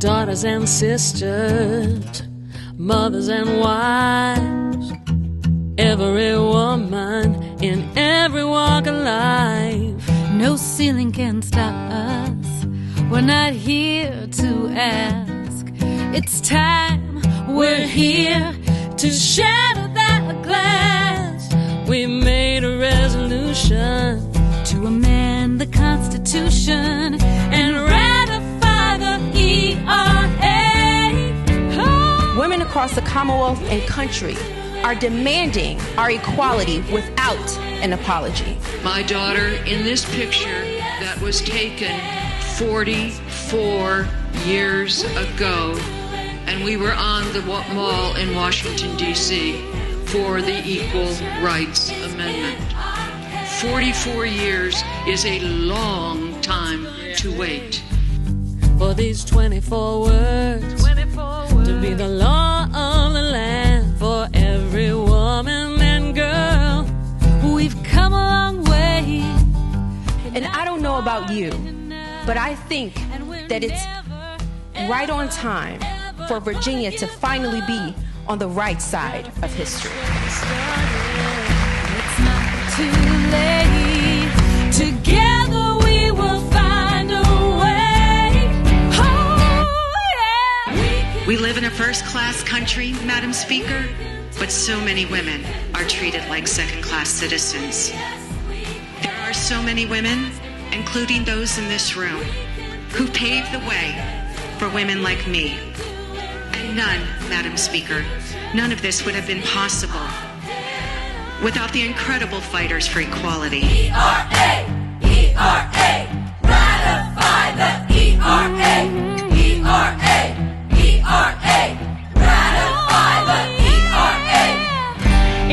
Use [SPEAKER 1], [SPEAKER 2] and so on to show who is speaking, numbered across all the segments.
[SPEAKER 1] daughters and sisters, mothers and wives, every woman in every walk of life.
[SPEAKER 2] No ceiling can stop us. We're not here to ask. It's time.
[SPEAKER 1] We're here to shatter that glass. We made a resolution
[SPEAKER 2] to amend the Constitution
[SPEAKER 1] and ratify the ERA.
[SPEAKER 3] Oh. Women across the Commonwealth and country are demanding our equality without an apology.
[SPEAKER 4] My daughter in this picture that was taken 44 years ago, and we were on the mall in Washington, D.C. for the Equal Rights Amendment. 44 years is a long time to wait.
[SPEAKER 1] For these 24 words to be the law of the land for every woman and girl.
[SPEAKER 2] We've come a long way.
[SPEAKER 3] And I don't know about you, but I think that it's right on time for Virginia to finally be on the right side of history.
[SPEAKER 2] It's not too late. Together we will find a way. Oh, yeah.
[SPEAKER 5] We live in a first-class country, Madam Speaker, but so many women are treated like second-class citizens. There are so many women, including those in this room, who paved the way for women like me. And none, Madam Speaker, none of this would have been possible without the incredible fighters for equality.
[SPEAKER 6] ERA! ERA! Ratify the ERA! ERA! ERA! Ratify the ERA!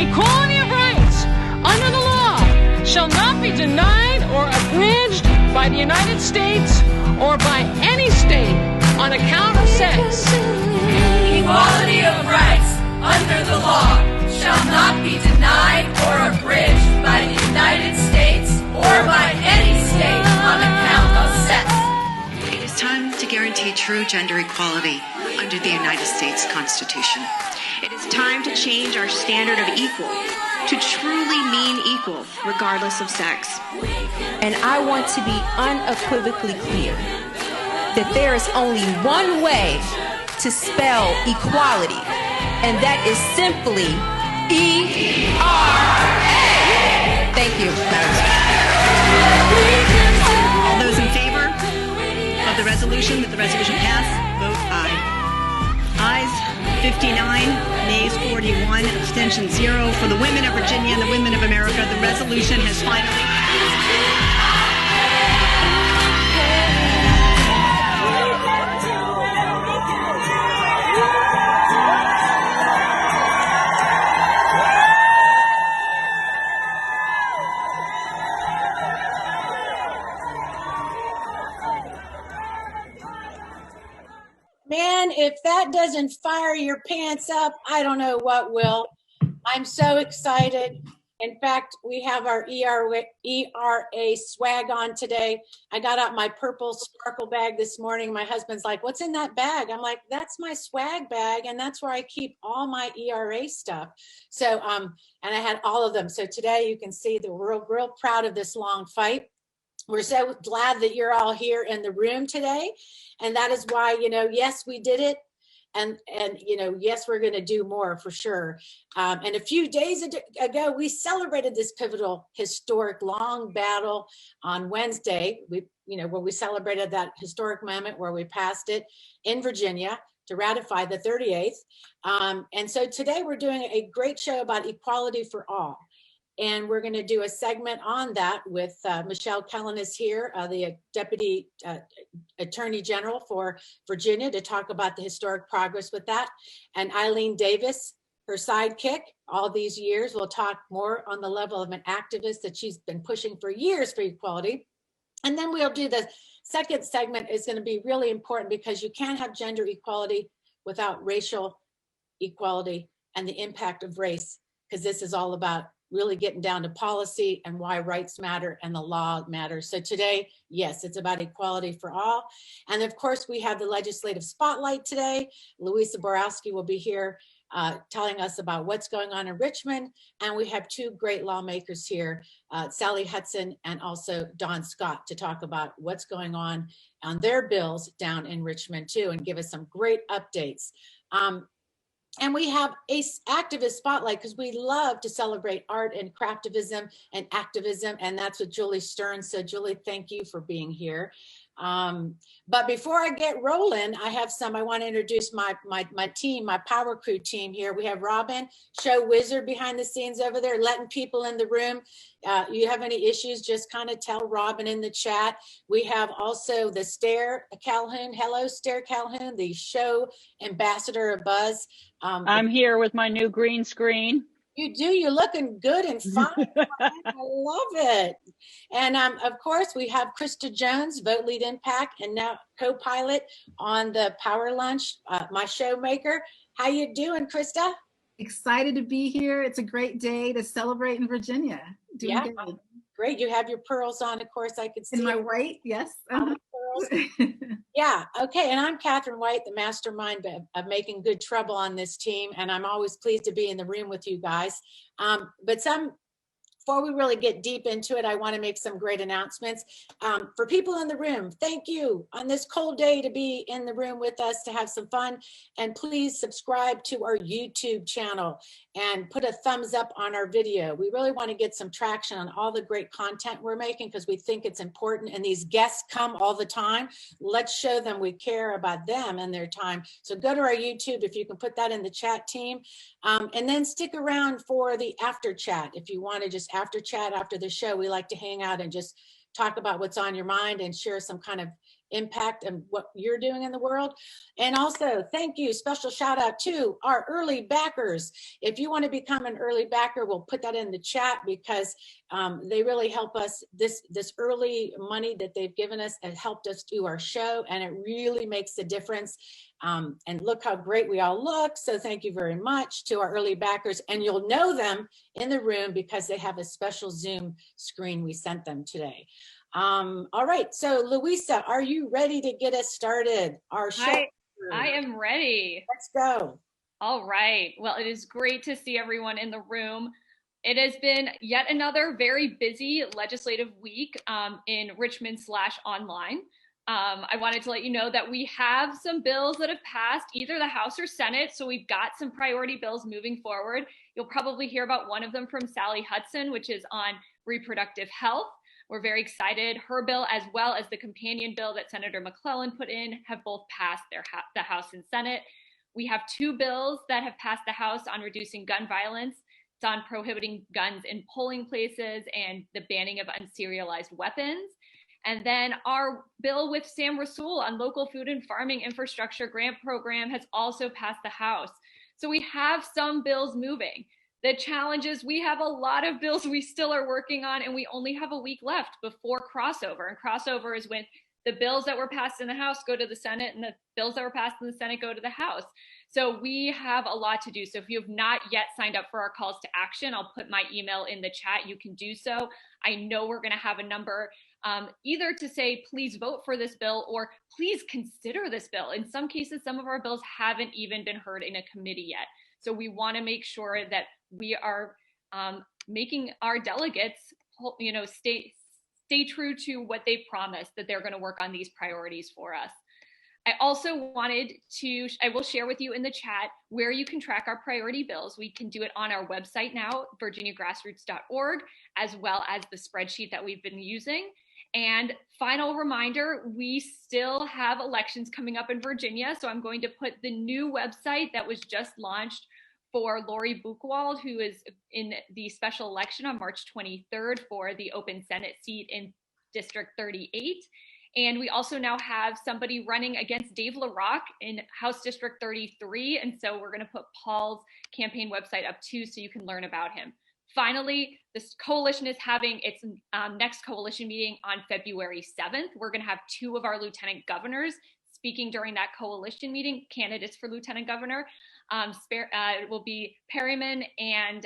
[SPEAKER 1] Equality of rights under the law shall not be denied or abridged by the United States or by any state on account of sex.
[SPEAKER 6] Equality of rights under the law shall not be denied or abridged by the United States or by any state on account of sex.
[SPEAKER 5] It is time to guarantee true gender equality under the United States Constitution.
[SPEAKER 7] It is time to change our standard of equal to truly mean equal, regardless of sex.
[SPEAKER 3] And I want to be unequivocally clear that there is only one way to spell equality, and that is simply E-R-A. Thank you, Madam
[SPEAKER 7] Speaker. All those in favor of the resolution, that the resolution pass, vote aye. Ayes 59, nays 41, abstention 0. For the women of Virginia and the women of America, the resolution has finally passed.
[SPEAKER 8] Man, if that doesn't fire your pants up, I don't know what will. I'm so excited. In fact, we have our ERA swag on today. I got out my purple sparkle bag this morning. My husband's like, what's in that bag? I'm like, that's my swag bag, and that's where I keep all my ERA stuff. So, and I had all of them. So today you can see that we're real proud of this long fight. We're so glad that you're all here in the room today. And that is why, yes, we did it. And yes, we're going to do more for sure. And a few days ago, we celebrated this pivotal, historic, long battle on Wednesday. When we celebrated that historic moment where we passed it in Virginia to ratify the 38th. And so today we're doing a great show about equality for all. And we're going to do a segment on that with Michelle Kallen is here, the Deputy Attorney General for Virginia, to talk about the historic progress with that. And Eileen Davis, her sidekick, all these years, will talk more on the level of an activist that she's been pushing for years for equality. And then we'll do the second segment is going to be really important because you can't have gender equality without racial equality and the impact of race, because this is all about really getting down to policy and why rights matter and the law matters. So today, yes, it's about equality for all. And of course, we have the legislative spotlight today. Louisa Borowski will be here telling us about what's going on in Richmond. And we have two great lawmakers here, Sally Hudson and also Don Scott, to talk about what's going on their bills down in Richmond too, and give us some great updates. And we have a activist spotlight because we love to celebrate art and craftivism and activism. And that's with Julie Stern. So Julie, thank you for being here. But before I get rolling, I want to introduce my team, my power crew team here. We have Robin, show wizard behind the scenes over there, letting people in the room. You have any issues, just kind of tell Robin in the chat. We have also the Stair Calhoun. Hello, Stair Calhoun, the show ambassador of Buzz.
[SPEAKER 9] I'm here with my new green screen.
[SPEAKER 8] You do, you're looking good and fine. I love it. And of course, we have Krista Jones, Vote Lead Impact, and now co-pilot on the Power Lunch, my show maker. How you doing, Krista?
[SPEAKER 10] Excited to be here. It's a great day to celebrate in Virginia. Doing good.
[SPEAKER 8] Great. You have your pearls on, of course, I could see.
[SPEAKER 10] In my white, yes.
[SPEAKER 8] Pearls. Yeah, okay. And I'm Catherine White, the mastermind of making good trouble on this team. And I'm always pleased to be in the room with you guys. Before we really get deep into it, I want to make some great announcements. For people in the room, thank you on this cold day to be in the room with us to have some fun. And please subscribe to our YouTube channel and put a thumbs up on our video. We really want to get some traction on all the great content we're making because we think it's important. And these guests come all the time. Let's show them we care about them and their time. So go to our YouTube if you can put that in the chat, team. And then stick around for the after chat. If you want to just after chat after the show, we like to hang out and just talk about what's on your mind and share some kind of impact and what you're doing in the world. And also, thank you, special shout out to our early backers. If you want to become an early backer, we'll put that in the chat because they really help us. This early money that they've given us has helped us do our show, and it really makes a difference. And look how great we all look. So thank you very much to our early backers. And you'll know them in the room because they have a special Zoom screen we sent them today. All right. So Louisa, are you ready to get us started? Our show.
[SPEAKER 11] I am ready.
[SPEAKER 8] Let's go.
[SPEAKER 11] All right. Well, it is great to see everyone in the room. It has been yet another very busy legislative week in Richmond/online. I wanted to let you know that we have some bills that have passed either the House or Senate. So we've got some priority bills moving forward. You'll probably hear about one of them from Sally Hudson, which is on reproductive health. We're very excited. Her bill, as well as the companion bill that Senator McClure put in, have both passed the House and Senate. We have two bills that have passed the House on reducing gun violence. It's on prohibiting guns in polling places and the banning of unserialized weapons. And then our bill with Sam Rasool on local food and farming infrastructure grant program has also passed the House. So we have some bills moving. The challenge is we have a lot of bills we still are working on, and we only have a week left before crossover. And crossover is when the bills that were passed in the House go to the Senate and the bills that were passed in the Senate go to the House. So we have a lot to do. So if you have not yet signed up for our calls to action, I'll put my email in the chat. You can do so. I know we're going to have a number either to say, please vote for this bill or please consider this bill. In some cases, some of our bills haven't even been heard in a committee yet. So we want to make sure that we are making our delegates, stay true to what they promised, that they're going to work on these priorities for us. I also wanted to, I will share with you in the chat where you can track our priority bills. We can do it on our website now, virginiagrassroots.org, as well as the spreadsheet that we've been using. And final reminder, we still have elections coming up in Virginia. So I'm going to put the new website that was just launched for Lori Buchwald, who is in the special election on March 23rd for the open Senate seat in District 38. And we also now have somebody running against Dave LaRock in House District 33. And so we're going to put Paul's campaign website up too, so you can learn about him. Finally, this coalition is having its next coalition meeting on February 7th. We're going to have two of our lieutenant governors speaking during that coalition meeting, candidates for lieutenant governor. It will be Perryman and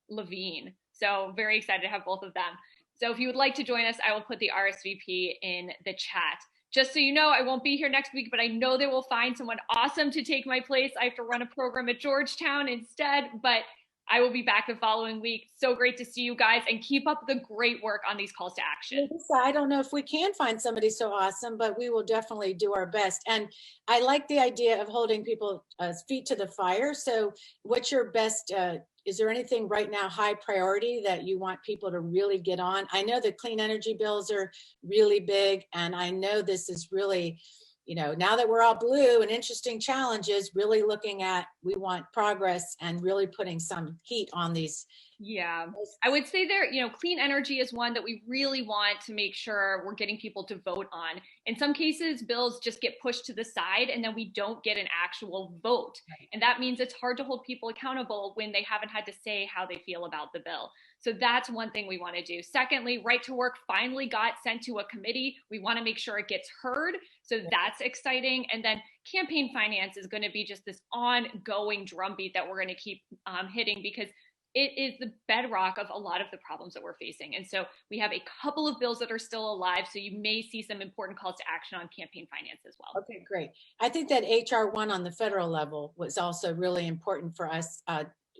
[SPEAKER 11] Levine. So very excited to have both of them. So if you would like to join us, I will put the RSVP in the chat. Just so you know, I won't be here next week, but I know they will find someone awesome to take my place. I have to run a program at Georgetown instead, but I will be back the following week. So great to see you guys, and keep up the great work on these calls to action.
[SPEAKER 8] I don't know if we can find somebody so awesome, but we will definitely do our best. And I like the idea of holding people's feet to the fire. So what's your best, is there anything right now high priority that you want people to really get on? I know the clean energy bills are really big, and I know this is really, you know, now that we're all blue, an interesting challenge is really looking at, we want progress and really putting some heat on these.
[SPEAKER 11] Yeah, I would say there, you know, clean energy is one that we really want to make sure we're getting people to vote on. In some cases, bills just get pushed to the side and then we don't get an actual vote. Right. And that means it's hard to hold people accountable when they haven't had to say how they feel about the bill. So that's one thing we want to do. Secondly, right to work finally got sent to a committee. We want to make sure it gets heard. So that's exciting. And then campaign finance is going to be just this ongoing drumbeat that we're going to keep hitting, because it is the bedrock of a lot of the problems that we're facing. And so we have a couple of bills that are still alive. So you may see some important calls to action on campaign finance as well.
[SPEAKER 8] Okay, great. I think that HR 1 on the federal level was also really important for us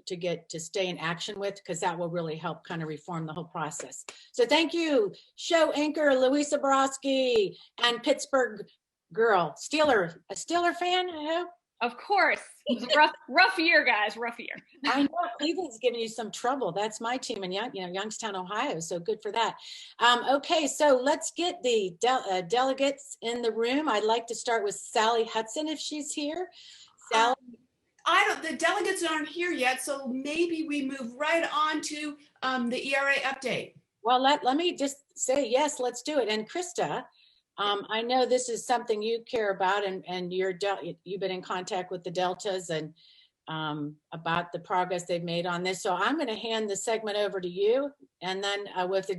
[SPEAKER 8] to stay in action with, because that will really help kind of reform the whole process. So thank you, show anchor Louisa Borowski and Pittsburgh girl, a Steeler fan, I hope.
[SPEAKER 11] Of course. It was a rough year, guys, rough year.
[SPEAKER 8] I know Cleveland's giving you some trouble. That's my team in Youngstown, Ohio. So good for that. Okay, so let's get the delegates in the room. I'd like to start with Sally Hudson if she's here. Sally.
[SPEAKER 12] The delegates aren't here yet, so maybe we move right on to the ERA update.
[SPEAKER 8] Well, let me just say, yes, let's do it. And Krista, I know this is something you care about, and you've been in contact with the Deltas and about the progress they've made on this. So I'm going to hand the segment over to you, and then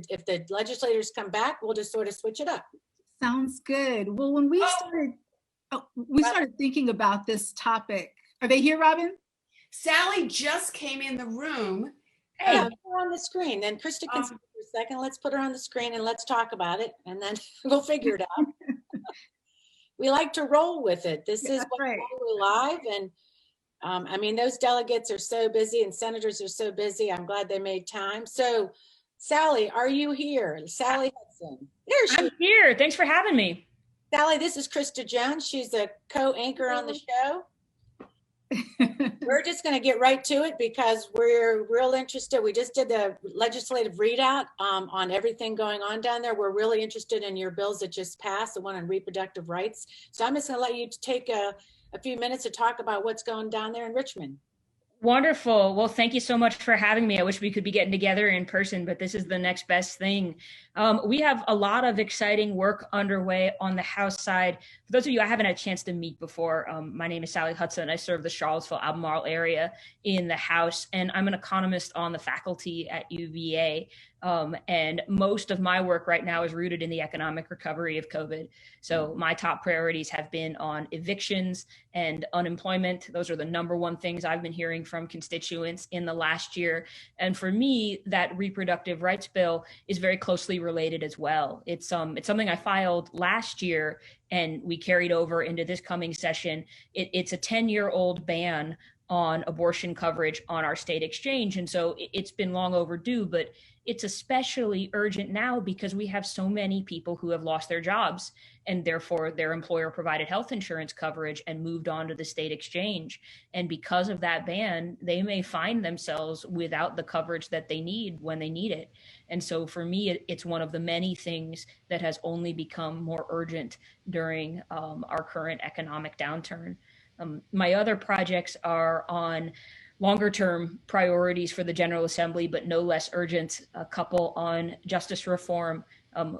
[SPEAKER 8] if the legislators come back, we'll just sort of switch it up.
[SPEAKER 10] Sounds good. Well, when we started thinking about this topic, are they here, Robin?
[SPEAKER 12] Sally just came in the room.
[SPEAKER 8] Hey, put her on the screen. Then Krista can speak for a second. Let's put her on the screen and let's talk about it, and then we'll figure it out. We like to roll with it. This is what we're live, and I mean, those delegates are so busy and senators are so busy. I'm glad they made time. So, Sally, are you here? Sally Hudson. There she is.
[SPEAKER 13] I'm here. Thanks for having me.
[SPEAKER 8] Sally, this is Krista Jones. She's a co-anchor on the show. We're just going to get right to it because we're real interested. We just did the legislative readout on everything going on down there. We're really interested in your bills that just passed, the one on reproductive rights. So I'm just going to let you take a few minutes to talk about what's going down there in Richmond.
[SPEAKER 13] Wonderful. Well, thank you so much for having me. I wish we could be getting together in person, but this is the next best thing. We have a lot of exciting work underway on the House side. For those of you I haven't had a chance to meet before, my name is Sally Hudson. I serve the Charlottesville-Albemarle area in the House, and I'm an economist on the faculty at UVA. And most of my work right now is rooted in the economic recovery of COVID. So my top priorities have been on evictions and unemployment. Those are the number one things I've been hearing from constituents in the last year. And for me, that reproductive rights bill is very closely related as well. It's something I filed last year and we carried over into this coming session. It's a 10-year-old ban on abortion coverage on our state exchange. And so it's been long overdue, but it's especially urgent now because we have so many people who have lost their jobs and therefore their employer provided health insurance coverage and moved on to the state exchange. And because of that ban, they may find themselves without the coverage that they need when they need it. And so for me, it's one of the many things that has only become more urgent during our current economic downturn. My other projects are on longer term priorities for the General Assembly, but no less urgent, a couple on justice reform,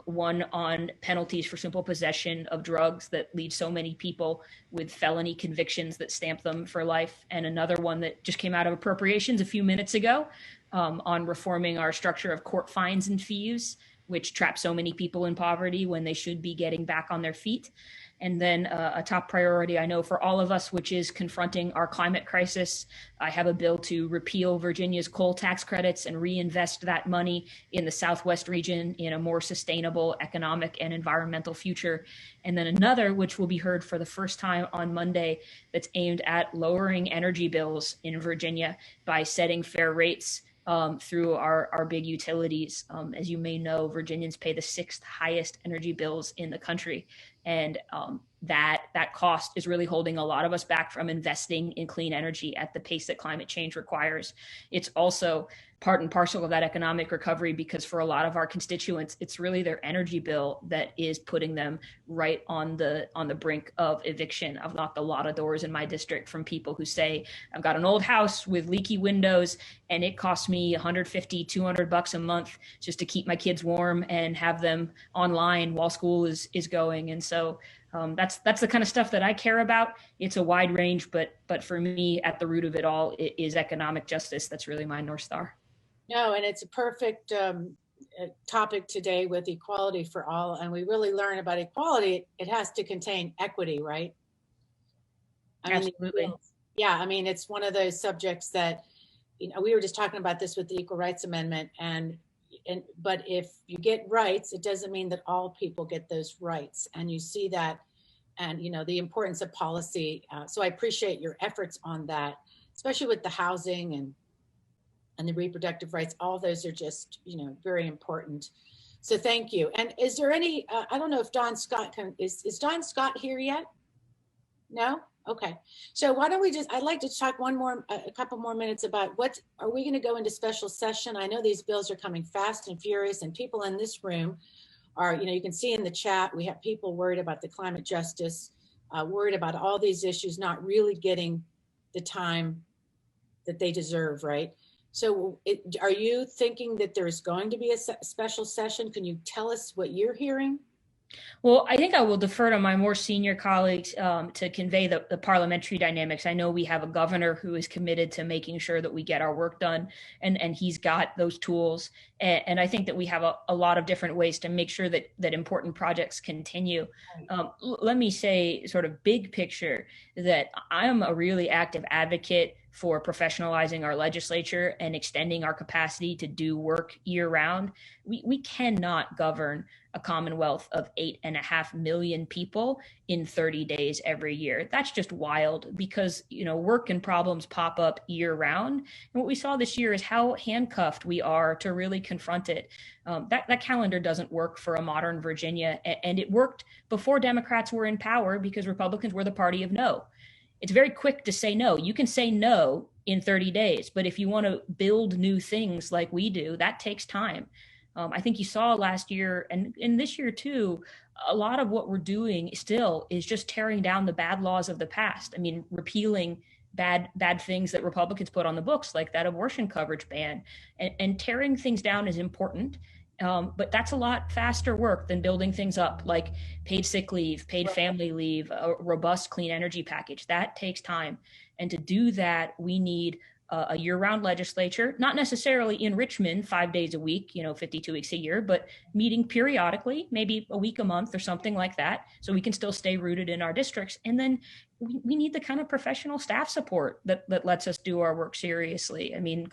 [SPEAKER 13] one on penalties for simple possession of drugs that leave so many people with felony convictions that stamp them for life, and another one that just came out of appropriations a few minutes ago on reforming our structure of court fines and fees, which trap so many people in poverty when they should be getting back on their feet. And then a top priority, I know, for all of us, which is confronting our climate crisis. I have a bill to repeal Virginia's coal tax credits and reinvest that money in the Southwest region in a more sustainable economic and environmental future. And then another, which will be heard for the first time on Monday, that's aimed at lowering energy bills in Virginia by setting fair rates through our big utilities. As you may know, Virginians pay the 6th highest energy bills in the country. And that cost is really holding a lot of us back from investing in clean energy at the pace that climate change requires. It's also part and parcel of that economic recovery, because for a lot of our constituents, it's really their energy bill that is putting them right on the brink of eviction. I've knocked a lot of doors in my district from people who say, I've got an old house with leaky windows and it costs me $150, $200 a month just to keep my kids warm and have them online while school is going. And so that's the kind of stuff that I care about. It's a wide range, but for me, at the root of it all, it is economic justice. That's really my North Star.
[SPEAKER 8] No, and it's a perfect topic today with equality for all. And we really learn about equality. It has to contain equity, right?
[SPEAKER 13] Absolutely.
[SPEAKER 8] Yeah, I mean, it's one of those subjects that, we were just talking about this with the Equal Rights Amendment. But if you get rights, it doesn't mean that all people get those rights. And you see that, and the importance of policy. So I appreciate your efforts on that, especially with the housing and the reproductive rights. All those are just, very important. So thank you. And is there any, I don't know if Don Scott is Don Scott here yet? No? Okay. So why don't we I'd like to talk a couple more minutes about are we going to go into special session? I know these bills are coming fast and furious, and people in this room are, you can see in the chat, we have people worried about the climate justice, worried about all these issues, not really getting the time that they deserve, right? So are you thinking that there's going to be a special session? Can you tell us what you're hearing?
[SPEAKER 13] Well, I think I will defer to my more senior colleagues to convey the parliamentary dynamics. I know we have a governor who is committed to making sure that we get our work done, and he's got those tools. And I think that we have a lot of different ways to make sure that important projects continue. Let me say, sort of big picture, that I'm a really active advocate for professionalizing our legislature and extending our capacity to do work year round. We cannot govern a commonwealth of 8.5 million people in 30 days every year. That's just wild, because work and problems pop up year round. And what we saw this year is how handcuffed we are to really confront it. That calendar doesn't work for a modern Virginia, and it worked before Democrats were in power because Republicans were the party of no. It's very quick to say no. You can say no in 30 days, but if you want to build new things like we do, that takes time. I think you saw last year and this year too, a lot of what we're doing still is just tearing down the bad laws of the past. I mean, repealing bad things that Republicans put on the books, like that abortion coverage ban, and tearing things down is important. But that's a lot faster work than building things up, like paid sick leave, paid family leave, a robust clean energy package. That takes time. And to do that, we need a year-round legislature, not necessarily in Richmond 5 days a week, 52 weeks a year, but meeting periodically, maybe a week a month or something like that, so we can still stay rooted in our districts. And then we need the kind of professional staff support that lets us do our work seriously. I mean,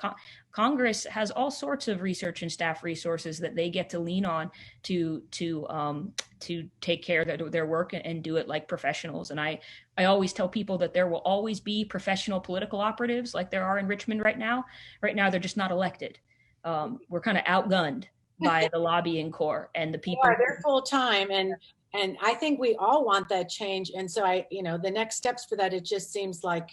[SPEAKER 13] Congress has all sorts of research and staff resources that they get to lean on to take care of their work and do it like professionals. And I always tell people that there will always be professional political operatives like there are in Richmond right now. Right now, they're just not elected. We're kind of outgunned by the lobbying corps and the people.
[SPEAKER 8] They're full time, and I think we all want that change. And so the next steps for that, it just seems like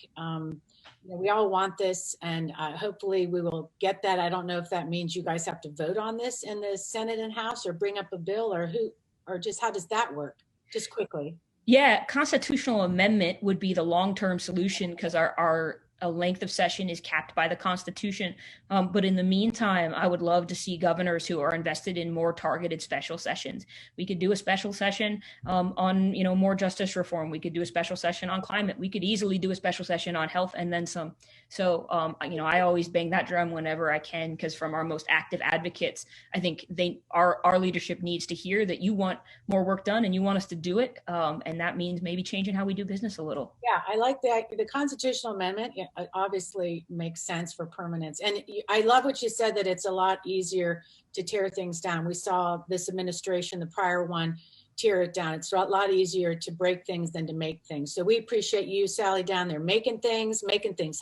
[SPEAKER 8] we all want this, and hopefully we will get that. I don't know if that means you guys have to vote on this in the Senate and House, or bring up a bill, or just how does that work? Just quickly.
[SPEAKER 13] Yeah, constitutional amendment would be the long-term solution, because our a length of session is capped by the Constitution. But in the meantime, I would love to see governors who are invested in more targeted special sessions. We could do a special session on, more justice reform. We could do a special session on climate. We could easily do a special session on health and then some. So, I always bang that drum whenever I can, because from our most active advocates, I think our leadership needs to hear that you want more work done and you want us to do it. And that means maybe changing how we do business a little.
[SPEAKER 8] Yeah, I like that. The constitutional amendment obviously makes sense for permanence. And I love what you said, that it's a lot easier to tear things down. We saw this administration, the prior one, tear it down. It's a lot easier to break things than to make things. So we appreciate you, Sally, down there making things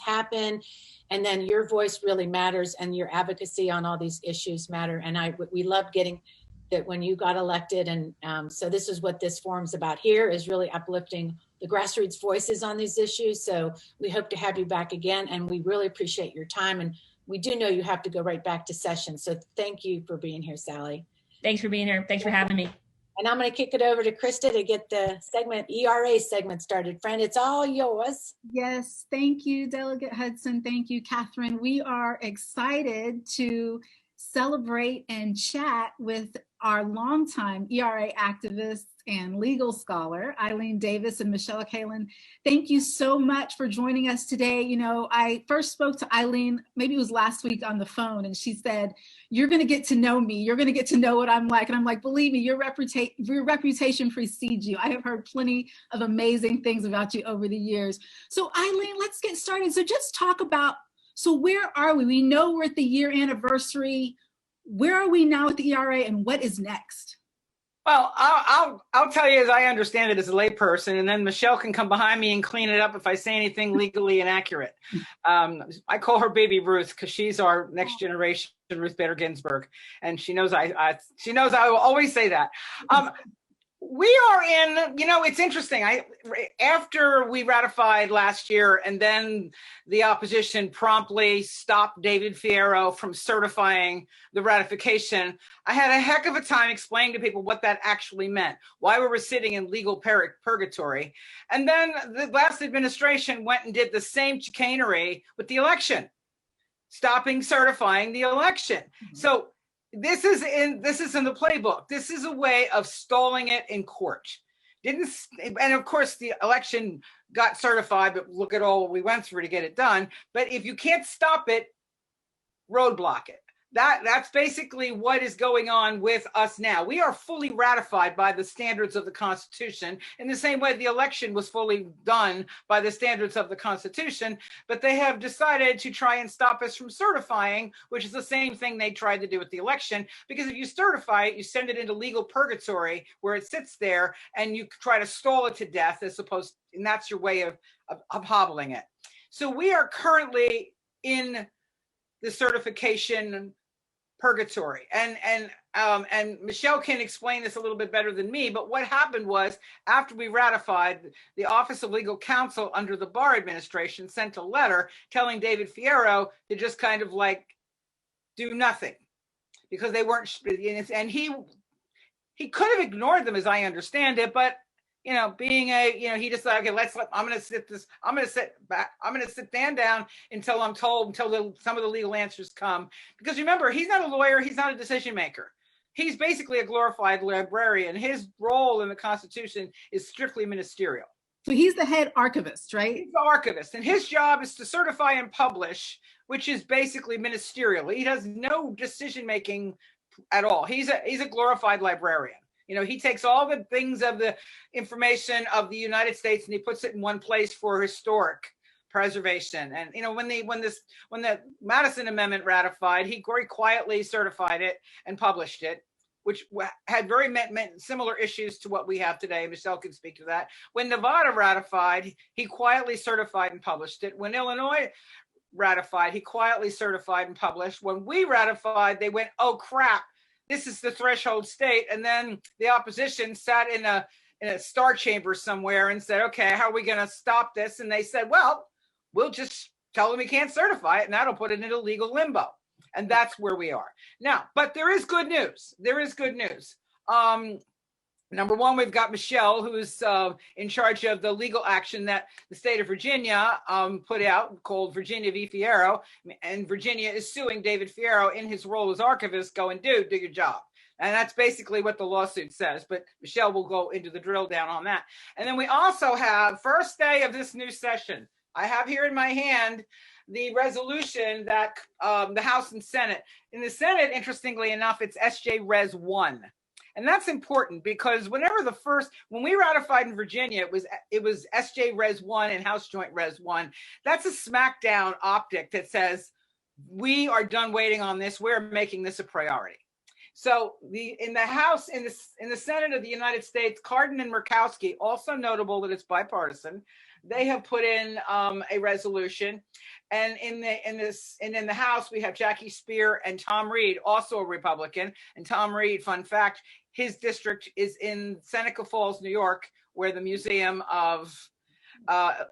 [SPEAKER 8] happen. And then your voice really matters, and your advocacy on all these issues matter. And we love getting that when you got elected. And so this is what this forum's about here, is really uplifting the grassroots voices on these issues. So we hope to have you back again, and we really appreciate your time. And we do know you have to go right back to session. So thank you for being here, Sally.
[SPEAKER 13] Thanks for being here. Thanks for having me.
[SPEAKER 8] And I'm going to kick it over to Krista to get the ERA segment started. Friend, it's all yours.
[SPEAKER 10] Yes, thank you, Delegate Hudson. Thank you, Catherine. We are excited to celebrate and chat with our longtime ERA activists and legal scholar, Eileen Davis and Michelle Kallen. Thank you so much for joining us today. I first spoke to Eileen, maybe it was last week, on the phone, and she said, "You're going to get to know me. You're going to get to know what I'm like." And I'm like, believe me, your reputation precedes you. I have heard plenty of amazing things about you over the years. So Eileen, let's get started. So just talk about, so where are we? We know we're at the year anniversary. Where are we now with the ERA, and what is next?
[SPEAKER 14] Well, I'll tell you as I understand it as a layperson, and then Michelle can come behind me and clean it up if I say anything legally inaccurate. I call her Baby Ruth because she's our next generation Ruth Bader Ginsburg, and she knows I will always say that. We are in, it's interesting. After we ratified last year, and then the opposition promptly stopped David Fierro from certifying the ratification, I had a heck of a time explaining to people what that actually meant, why we were sitting in legal purgatory. And then the last administration went and did the same chicanery with the election, stopping certifying the election. Mm-hmm. So this is in the playbook. This is a way of stalling it in court. And of course the election got certified, but look at all we went through to get it done. But if you can't stop it, roadblock it. That's basically what is going on with us now. We are fully ratified by the standards of the Constitution in the same way the election was fully done by the standards of the Constitution, but they have decided to try and stop us from certifying, which is the same thing they tried to do with the election, because if you certify it, you send it into legal purgatory where it sits there and you try to stall it to death and that's your way of hobbling it. So we are currently in the certification purgatory. And Michelle can explain this a little bit better than me, but what happened was, after we ratified, the Office of Legal Counsel under the Barr administration sent a letter telling David Fierro to just kind of do nothing, because they weren't, and he could have ignored them as I understand it, but he decided, okay, I'm going to sit Dan down until I'm told, some of the legal answers come. Because remember, he's not a lawyer. He's not a decision maker. He's basically a glorified librarian. His role in the Constitution is strictly ministerial.
[SPEAKER 10] So he's the head archivist, right?
[SPEAKER 14] He's the archivist, and his job is to certify and publish, which is basically ministerial. He does no decision making at all. He's a glorified librarian. He takes all the things of the information of the United States and he puts it in one place for historic preservation. And when the Madison Amendment ratified, he very quietly certified it and published it, which had very similar issues to what we have today. Michelle can speak to that. When Nevada ratified, he quietly certified and published it. When Illinois ratified, he quietly certified and published. When we ratified, they went, oh crap, this is the threshold state. And then the opposition sat in a star chamber somewhere and said, okay, how are we going to stop this? And they said, well, we'll just tell them we can't certify it, and that'll put it into legal limbo. And that's where we are now. But there is good news. Number one, we've got Michelle, who's in charge of the legal action that the state of Virginia put out called Virginia v. Fierro. And Virginia is suing David Fierro in his role as archivist. Go and do your job. And that's basically what the lawsuit says. But Michelle will go into the drill down on that. And then we also have first day of this new session. I have here in my hand the resolution that the House and Senate. In the Senate, interestingly enough, it's SJ Res 1. And that's important because when we ratified in Virginia, it was SJ Res 1 and House Joint Res 1. That's a smackdown optic that says, we are done waiting on this. We're making this a priority. So in the House, in the Senate of the United States, Cardin and Murkowski, also notable that it's bipartisan, they have put in a resolution. And in the House, we have Jackie Speer and Tom Reed, also a Republican. And Tom Reed, fun fact, his district is in Seneca Falls, New York, where the Museum of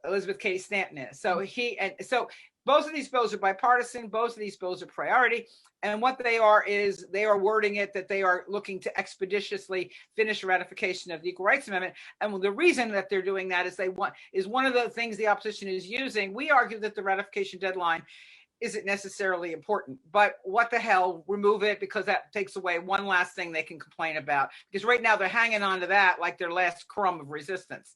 [SPEAKER 14] Elizabeth Cady Stanton is. So both of these bills are bipartisan. Both of these bills are priority. And what they are is they are wording it that they are looking to expeditiously finish ratification of the Equal Rights Amendment. And the reason that they're doing that is one of the things the opposition is using. We argue that the ratification deadline isn't necessarily important, but what the hell, remove it, because that takes away one last thing they can complain about. Because right now they're hanging on to that like their last crumb of resistance.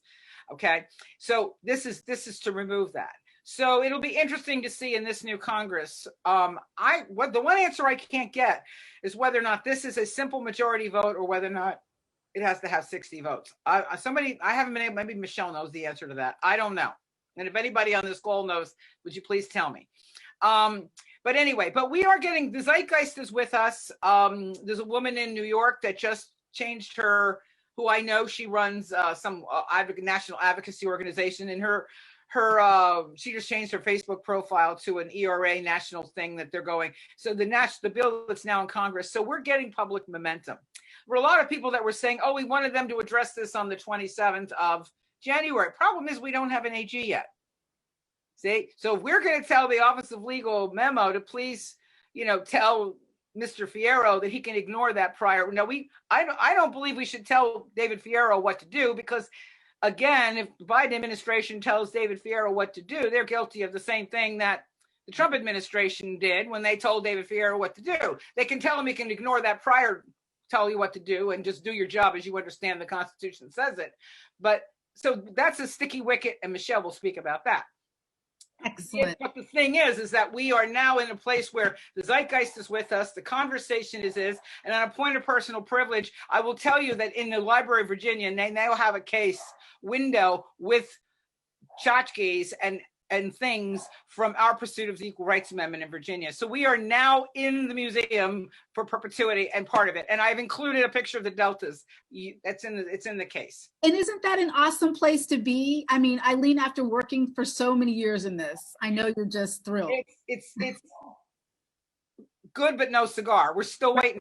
[SPEAKER 14] Okay, so this is to remove that. So it'll be interesting to see in this new Congress. The one answer I can't get is whether or not this is a simple majority vote or whether or not it has to have 60 votes. I haven't been able, maybe Michelle knows the answer to that. I don't know. And if anybody on this call knows, would you please tell me? But anyway, we are getting, the zeitgeist is with us. There's a woman in New York that just changed who I know, she runs some national advocacy organization, and she just changed her Facebook profile to an ERA national thing that they're going. So the bill that's now in Congress. So we're getting public momentum. There were a lot of people that were saying, oh, we wanted them to address this on the 27th of January. Problem is we don't have an AG yet. See, so if we're going to tell the Office of Legal Memo to please, tell Mr. Fierro that he can ignore that prior. No, I don't believe we should tell David Fierro what to do, because again, if the Biden administration tells David Fierro what to do, they're guilty of the same thing that the Trump administration did when they told David Fierro what to do. They can tell him he can ignore that prior, tell you what to do, and just do your job as you understand the Constitution says it. But so that's a sticky wicket, and Michelle will speak about that.
[SPEAKER 10] Excellent.
[SPEAKER 14] But the thing is that we are now in a place where the zeitgeist is with us, the conversation is, and on a point of personal privilege, I will tell you that in the Library of Virginia, they now have a case window with tchotchkes and things from our pursuit of the Equal Rights Amendment in Virginia. So we are now in the museum for perpetuity and part of it. And I've included a picture of the deltas. It's in the case.
[SPEAKER 10] And isn't that an awesome place to be? I mean, Eileen, after working for so many years in this, I know you're just thrilled.
[SPEAKER 14] It's good, but no cigar. We're still waiting.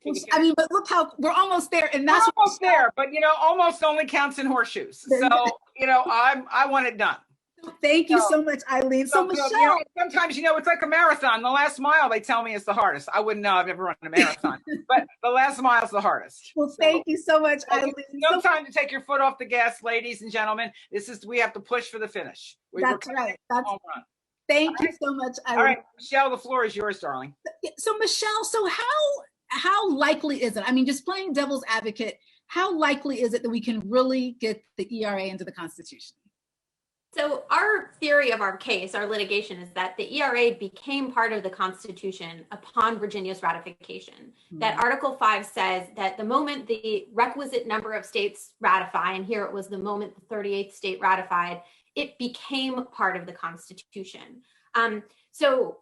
[SPEAKER 10] But look how we're almost there, and that's
[SPEAKER 14] almost there. But almost only counts in horseshoes. So I want it done.
[SPEAKER 10] Thank you so much, Eileen. So Michelle,
[SPEAKER 14] sometimes it's like a marathon. The last mile, they tell me, is the hardest. I wouldn't know. I've never run a marathon, but the last mile is the hardest.
[SPEAKER 10] Well, thank you so much, Eileen.
[SPEAKER 14] No time to take your foot off the gas, ladies and gentlemen. We have to push for the finish.
[SPEAKER 10] That's right. Thank you so much, Eileen.
[SPEAKER 14] All right, Michelle, the floor is yours, darling.
[SPEAKER 10] So Michelle, how likely is it? I mean, just playing devil's advocate, how likely is it that we can really get the ERA into the Constitution?
[SPEAKER 15] So our theory of our case, our litigation, is that the ERA became part of the Constitution upon Virginia's ratification. Mm-hmm. That Article 5 says that the moment the requisite number of states ratify, and here it was the moment the 38th state ratified, it became part of the Constitution. So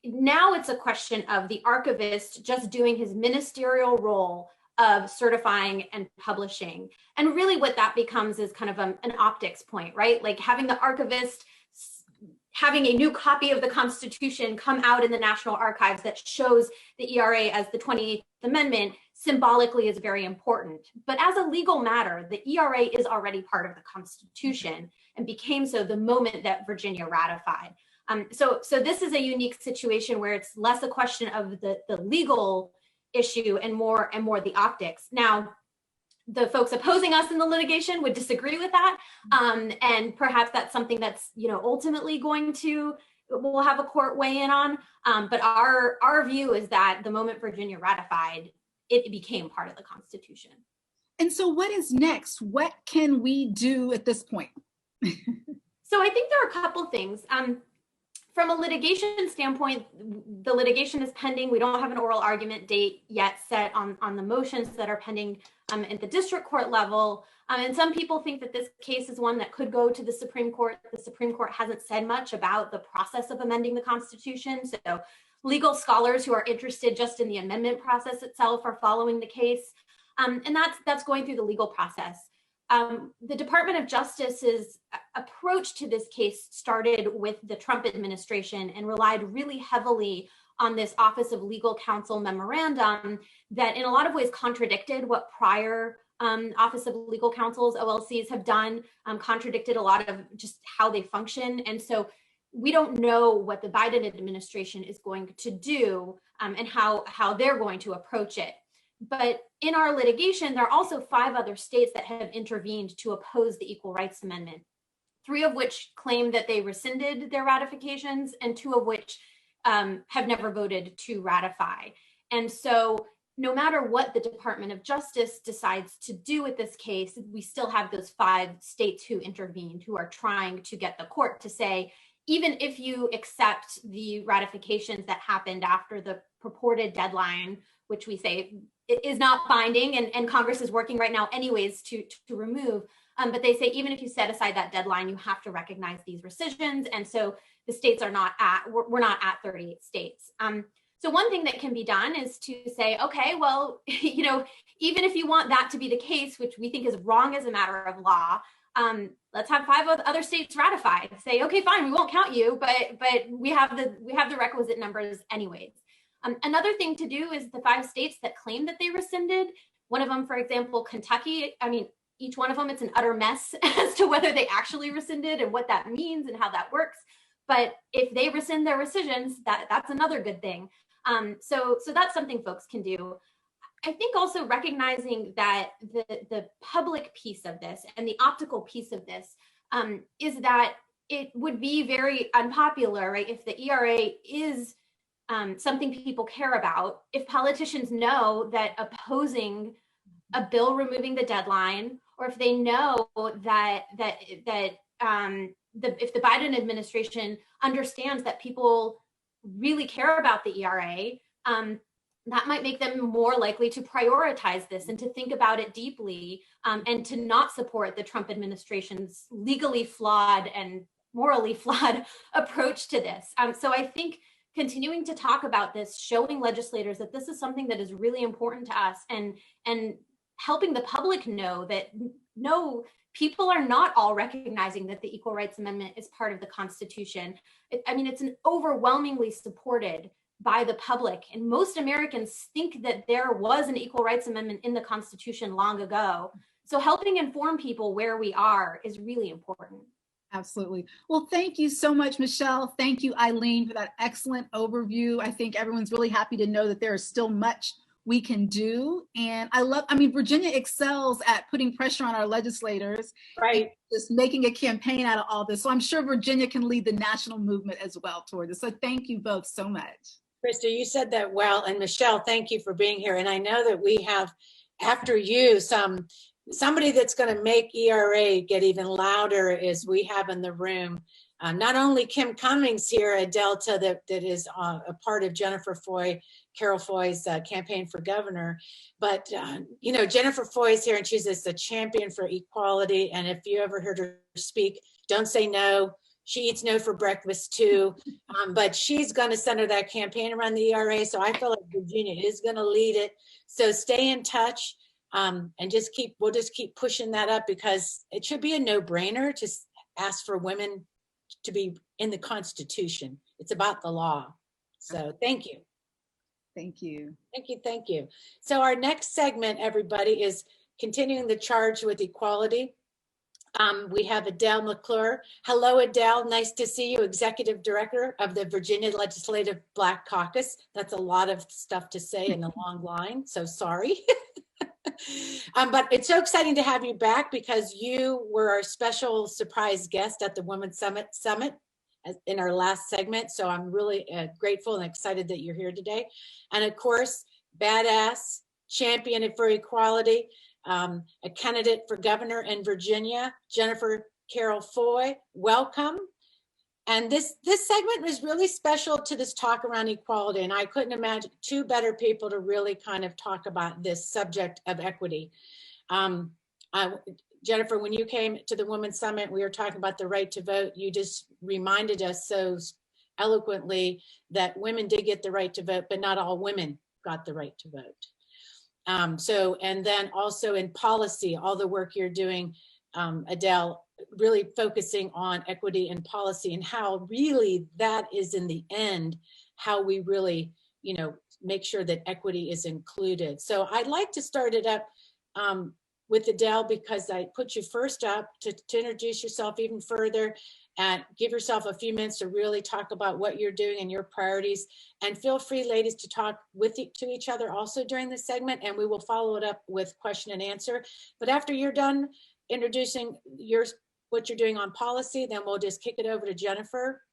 [SPEAKER 15] now it's a question of the archivist just doing his ministerial role of certifying and publishing. And really what that becomes is kind of an optics point, right? Like having the archivist having a new copy of the Constitution come out in the National Archives that shows the ERA as the 28th Amendment symbolically is very important. But as a legal matter, the ERA is already part of the Constitution and became so the moment that Virginia ratified. So this is a unique situation where it's less a question of the legal issue and more the optics. Now, the folks opposing us in the litigation would disagree with that. And perhaps that's something that's, ultimately we'll have a court weigh in on. But our view is that the moment Virginia ratified, it became part of the Constitution.
[SPEAKER 10] And so what is next? What can we do at this point?
[SPEAKER 15] So I think there are a couple things. From a litigation standpoint, the litigation is pending. We don't have an oral argument date yet set on the motions that are pending at the district court level. And some people think that this case is one that could go to the Supreme Court. The Supreme Court hasn't said much about the process of amending the Constitution. So legal scholars who are interested just in the amendment process itself are following the case. And that's going through the legal process. The Department of Justice's approach to this case started with the Trump administration and relied really heavily on this Office of Legal Counsel memorandum that in a lot of ways contradicted what prior Office of Legal Counsel's OLCs have done, contradicted a lot of just how they function. And so we don't know what the Biden administration is going to do and how they're going to approach it. But in our litigation, there are also 5 other states that have intervened to oppose the Equal Rights Amendment, 3 of which claim that they rescinded their ratifications and 2 of which have never voted to ratify. And so no matter what the Department of Justice decides to do with this case, we still have those 5 states who intervened, who are trying to get the court to say, even if you accept the ratifications that happened after the purported deadline, which we say it is not binding, and Congress is working right now anyways to remove, but they say even if you set aside that deadline, you have to recognize these rescissions. And so the states are not we're not at 38 states. So one thing that can be done is to say, okay, well, even if you want that to be the case, which we think is wrong as a matter of law, let's have 5 other states ratify. Say, okay, fine, we won't count you, but we have the requisite numbers anyways. Another thing to do is the 5 states that claim that they rescinded, one of them, for example, Kentucky, each one of them, it's an utter mess as to whether they actually rescinded and what that means and how that works. But if they rescind their rescissions, that's another good thing. So that's something folks can do. I think also recognizing that the public piece of this and the optical piece of this is that it would be very unpopular, right? If the ERA is something people care about, if politicians know that opposing a bill removing the deadline, or if they know that if the Biden administration understands that people really care about the ERA, that might make them more likely to prioritize this and to think about it deeply and to not support the Trump administration's legally flawed and morally flawed approach to this. So I think continuing to talk about this, showing legislators that this is something that is really important to us, and helping the public know that no, people are not all recognizing that the Equal Rights Amendment is part of the Constitution. It's an overwhelmingly supported by the public, and most Americans think that there was an Equal Rights Amendment in the Constitution long ago. So helping inform people where we are is really important.
[SPEAKER 10] Absolutely. Well, thank you so much, Michelle. Thank you, Eileen, for that excellent overview. I think everyone's really happy to know that there is still much we can do. And Virginia excels at putting pressure on our legislators, right? Just making a campaign out of all this. So I'm sure Virginia can lead the national movement as well toward this. So thank you both so much.
[SPEAKER 8] Krista, you said that well. And Michelle, thank you for being here. And I know that we have, after you, somebody that's going to make ERA get even louder is we have in the room. Not only Kim Cummings here at Delta that is a part of Carroll Foy's campaign for governor, but Jennifer Foy is here and she's just a champion for equality. And if you ever heard her speak, don't say no. She eats no for breakfast too, but she's going to center that campaign around the ERA. So I feel like Virginia is going to lead it. So stay in touch and we'll just keep pushing that up, because it should be a no-brainer to ask for women to be in the Constitution. It's about the law. So thank you.
[SPEAKER 10] Thank you.
[SPEAKER 8] Thank you. Thank you. So our next segment, everybody, is continuing the charge with equality. We have Adele McClure. Hello, Adele. Nice to see you, Executive Director of the Virginia Legislative Black Caucus. That's a lot of stuff to say in a long line, so sorry. But it's so exciting to have you back because you were our special surprise guest at the Women's Summit in our last segment. So I'm really grateful and excited that you're here today. And of course, badass, champion for equality, a candidate for governor in Virginia, Jennifer Carroll Foy, welcome. And this segment was really special to this talk around equality. And I couldn't imagine two better people to really kind of talk about this subject of equity. Jennifer, when you came to the Women's Summit, we were talking about the right to vote. You just reminded us so eloquently that women did get the right to vote, but not all women got the right to vote. And then also in policy, all the work you're doing, Adele, really focusing on equity and policy and how really that is in the end, how we really, make sure that equity is included. So I'd like to start it up with Adele because I put you first up to introduce yourself even further and give yourself a few minutes to really talk about what you're doing and your priorities. And feel free, ladies, to talk to each other also during this segment, and we will follow it up with question and answer. But after you're done introducing what you're doing on policy, then we'll just kick it over to Jennifer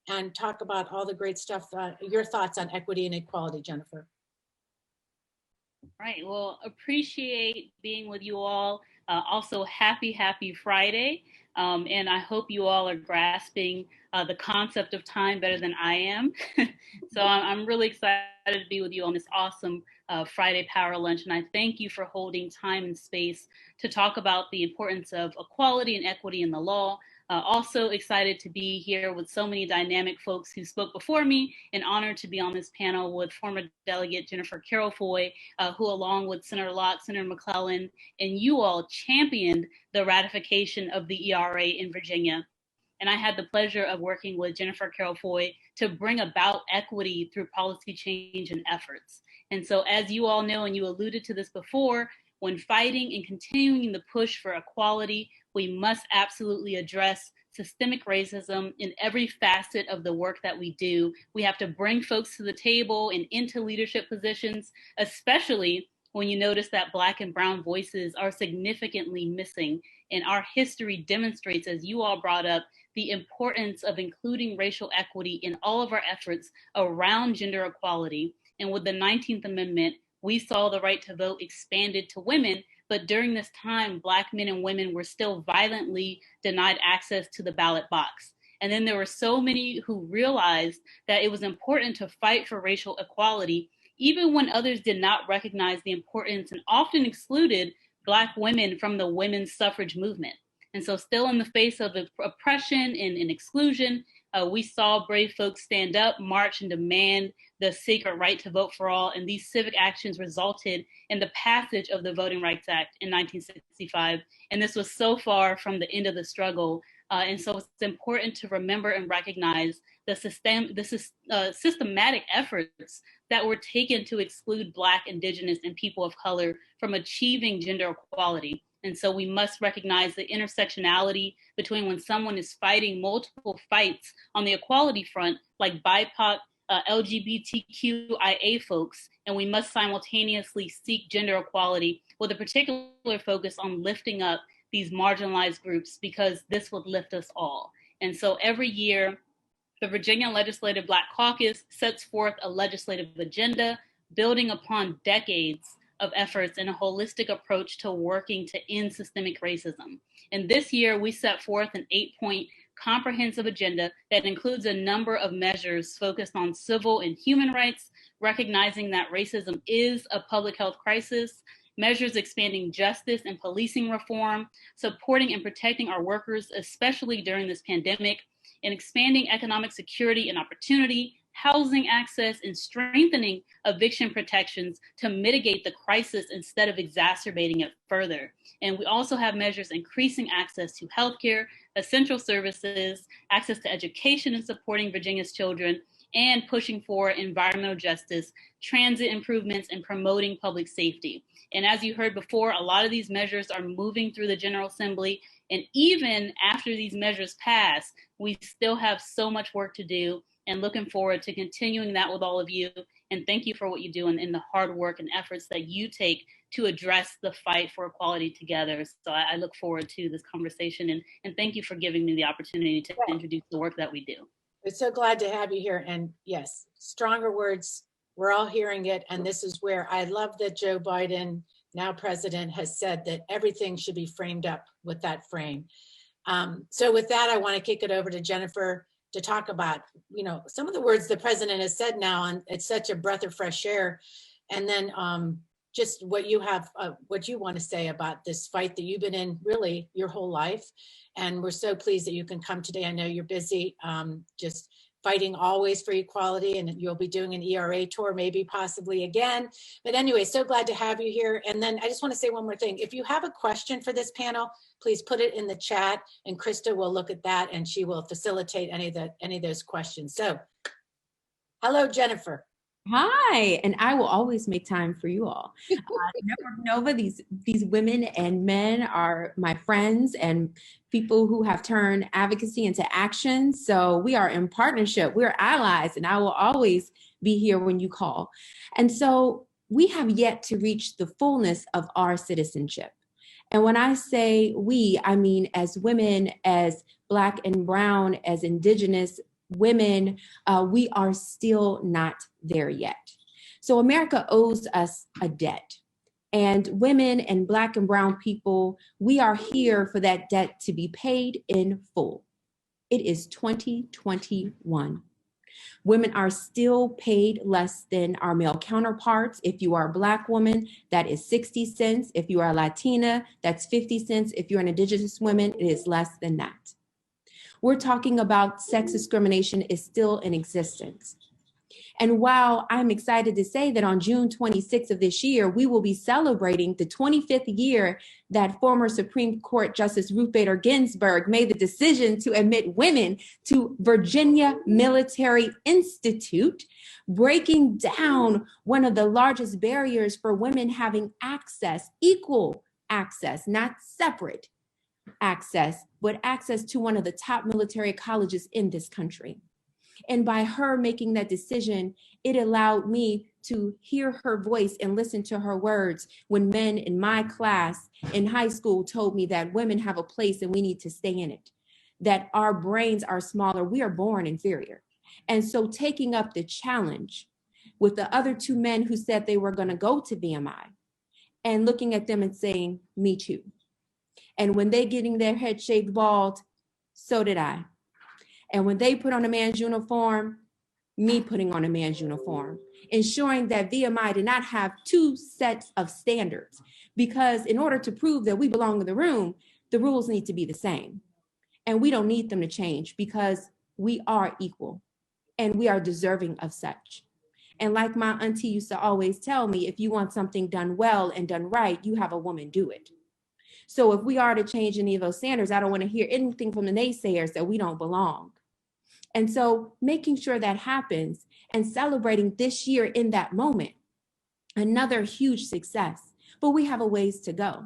[SPEAKER 8] and talk about all the great stuff, your thoughts on equity and equality, Jennifer.
[SPEAKER 16] Right, well, appreciate being with you all. Also, happy Friday. And I hope you all are grasping the concept of time better than I am. So I'm really excited to be with you on this awesome Friday Power Lunch. And I thank you for holding time and space to talk about the importance of equality and equity in the law. Also excited to be here with so many dynamic folks who spoke before me, and honored to be on this panel with former Delegate Jennifer Carroll Foy, who along with Senator Locke, Senator McClellan, and you all championed the ratification of the ERA in Virginia. And I had the pleasure of working with Jennifer Carroll Foy to bring about equity through policy change and efforts. And so as you all know, and you alluded to this before, when fighting and continuing the push for equality, we must absolutely address systemic racism in every facet of the work that we do. We have to bring folks to the table and into leadership positions, especially when you notice that Black and Brown voices are significantly missing. And our history demonstrates, as you all brought up, the importance of including racial equity in all of our efforts around gender equality. And with the 19th Amendment, we saw the right to vote expanded to women, but during this time, Black men and women were still violently denied access to the ballot box. And then there were so many who realized that it was important to fight for racial equality, even when others did not recognize the importance and often excluded Black women from the women's suffrage movement. And so still in the face of oppression and exclusion, we saw brave folks stand up, march, and demand the sacred right to vote for all. And these civic actions resulted in the passage of the Voting Rights Act in 1965. And this was so far from the end of the struggle. And so it's important to remember and recognize the systematic efforts that were taken to exclude Black, Indigenous, and people of color from achieving gender equality. And so we must recognize the intersectionality between when someone is fighting multiple fights on the equality front, like BIPOC, LGBTQIA folks, and we must simultaneously seek gender equality with a particular focus on lifting up these marginalized groups, because this would lift us all. And so every year, the Virginia Legislative Black Caucus sets forth a legislative agenda building upon decades of efforts and a holistic approach to working to end systemic racism. And this year, we set forth an 8-point comprehensive agenda that includes a number of measures focused on civil and human rights, recognizing that racism is a public health crisis, measures expanding justice and policing reform, supporting and protecting our workers, especially during this pandemic, and expanding economic security and opportunity, housing access, and strengthening eviction protections to mitigate the crisis instead of exacerbating it further. And we also have measures increasing access to healthcare, essential services, access to education and supporting Virginia's children, and pushing for environmental justice, transit improvements, and promoting public safety. And as you heard before, a lot of these measures are moving through the General Assembly. And even after these measures pass, we still have so much work to do, and looking forward to continuing that with all of you And thank you for what you do and the hard work and efforts that you take to address the fight for equality together. So I look forward to this conversation, and thank you for giving me the opportunity to introduce the work that we do.
[SPEAKER 8] We're so glad to have you here. And yes, stronger words, we're all hearing it. And this is where I love that Joe Biden, now president, has said that everything should be framed up with that frame. So with that, I want to kick it over to Jennifer to talk about, some of the words the president has said now, and it's such a breath of fresh air. And then just what you have, what you want to say about this fight that you've been in really your whole life. And we're so pleased that you can come today. I know you're busy, just fighting always for equality, and you'll be doing an ERA tour, maybe possibly again. But anyway, so glad to have you here. And then I just want to say one more thing. If you have a question for this panel, please put it in the chat, and Krista will look at that and she will facilitate any of those questions. So, hello, Jennifer.
[SPEAKER 17] Hi, and I will always make time for you all. Network Nova, these women and men are my friends and people who have turned advocacy into action. So we are in partnership. We're allies, and I will always be here when you call. And so we have yet to reach the fullness of our citizenship. And when I say we, I mean as women, as Black and Brown, as Indigenous women, we are still not there yet. So America owes us a debt. And women and Black and Brown people, we are here for that debt to be paid in full. It is 2021. Women are still paid less than our male counterparts. If you are a Black woman, that is 60 cents. If you are a Latina, that's 50 cents. If you're an Indigenous woman, it is less than that. We're talking about sex discrimination is still in existence. And while I'm excited to say that on June 26th of this year, we will be celebrating the 25th year that former Supreme Court Justice Ruth Bader Ginsburg made the decision to admit women to Virginia Military Institute, breaking down one of the largest barriers for women having access, equal access, not separate access, but access to one of the top military colleges in this country. And by her making that decision, it allowed me to hear her voice and listen to her words when men in my class in high school told me that women have a place and we need to stay in it, that our brains are smaller, we are born inferior. And so taking up the challenge with the other two men who said they were going to go to VMI and looking at them and saying, me too. And when they getting their head shaved bald, so did I. And when they put on a man's uniform, me putting on a man's uniform, ensuring that VMI did not have two sets of standards, because in order to prove that we belong in the room, the rules need to be the same. And we don't need them to change because we are equal and we are deserving of such. And like my auntie used to always tell me, if you want something done well and done right, you have a woman do it. So if we are to change any of those standards, I don't want to hear anything from the naysayers that we don't belong. And so making sure that happens and celebrating this year in that moment, another huge success, but we have a ways to go.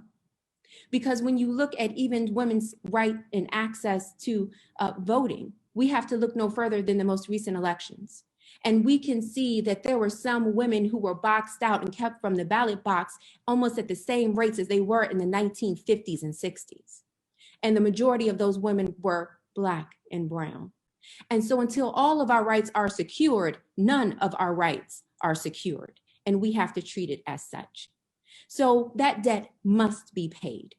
[SPEAKER 17] Because when you look at even women's right and access to voting, we have to look no further than the most recent elections. And we can see that there were some women who were boxed out and kept from the ballot box almost at the same rates as they were in the 1950s and 60s. And the majority of those women were Black and Brown. And so until all of our rights are secured, none of our rights are secured. And we have to treat it as such. So that debt must be paid.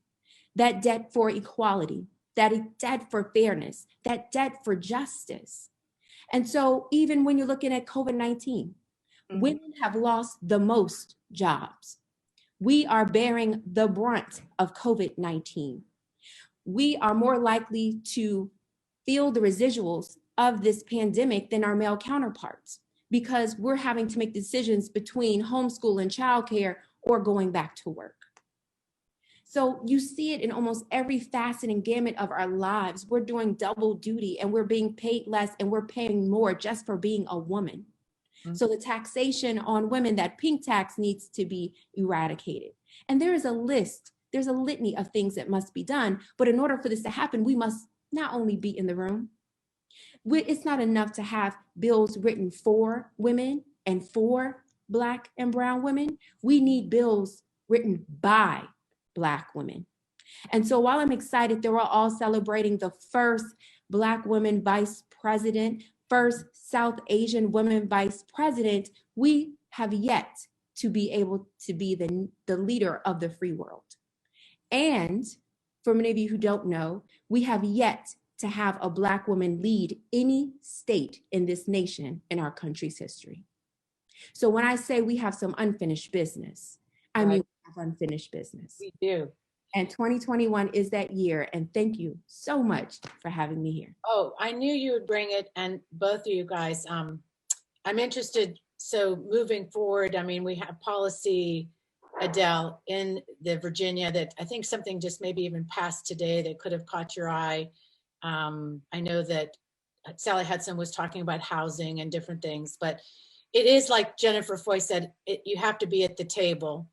[SPEAKER 17] That debt for equality, that debt for fairness, that debt for justice. And so even when you're looking at COVID-19, women have lost the most jobs. We are bearing the brunt of COVID-19. We are more likely to feel the residuals of this pandemic than our male counterparts because we're having to make decisions between homeschool and childcare or going back to work. So you see it in almost every facet and gamut of our lives. We're doing double duty and we're being paid less and we're paying more just for being a woman. So the taxation on women, that pink tax, needs to be eradicated. And there is a list, there's a litany of things that must be done. But in order for this to happen, we must not only be in the room. It's not enough to have bills written for women and for Black and brown women, we need bills written by Black women. And so while I'm excited that we're all celebrating the first Black woman vice president, first South Asian woman vice president, we have yet to be able to be the leader of the free world. And for many of you who don't know, we have yet to have a Black woman lead any state in this nation in our country's history. So when I say we have some unfinished business, I mean, we have unfinished business.
[SPEAKER 8] We do.
[SPEAKER 17] And 2021 is that year. And thank you so much for having me here.
[SPEAKER 8] Oh, I knew you would bring it. And both of you guys, I'm interested. So moving forward, I mean, we have policy, Adele, in the Virginia that I think something just maybe even passed today that could have caught your eye. I know that Sally Hudson was talking about housing and different things, but it is like Jennifer Foy said, you have to be at the table,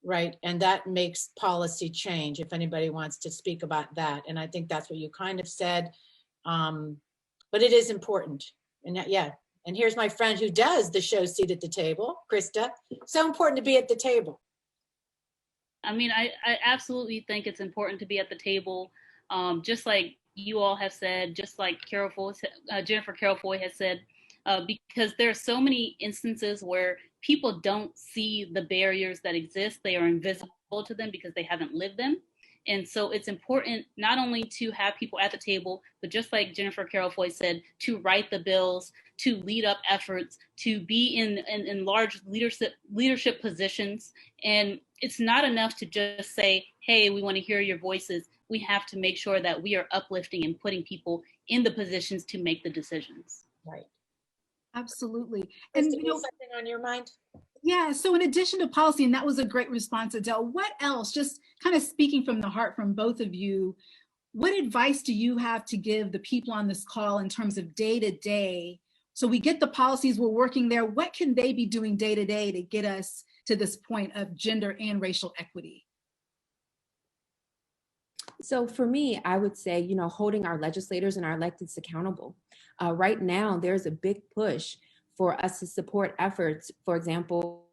[SPEAKER 8] right? And that makes policy change, if anybody wants to speak about that. And I think that's what you kind of said, but it is important. And yeah, and here's my friend who does the show Seat at the Table, Krista. So important to be at the table.
[SPEAKER 16] I mean, I absolutely think it's important to be at the table, just like you all have said, just like Jennifer Carroll Foy has said, because there are so many instances where people don't see the barriers that exist. They are invisible to them because they haven't lived them. And so it's important not only to have people at the table, but just like Jennifer Carroll Foy said, to write the bills, to lead up efforts, to be in large leadership positions. And it's not enough to just say, hey, we want to hear your voices. We have to make sure that we are uplifting and putting people in the positions to make the decisions.
[SPEAKER 8] Right.
[SPEAKER 10] Absolutely.
[SPEAKER 8] And you know, something on your mind?
[SPEAKER 10] Yeah, so in addition to policy, and that was a great response, Adele, what else, just kind of speaking from the heart from both of you, what advice do you have to give the people on this call in terms of day-to-day? So we get the policies, we're working there. What can they be doing day-to-day to get us to this point of gender and racial equity?
[SPEAKER 17] So for me, I would say, you know, holding our legislators and our electeds accountable. Right now, there's a big push for us to support efforts, for example.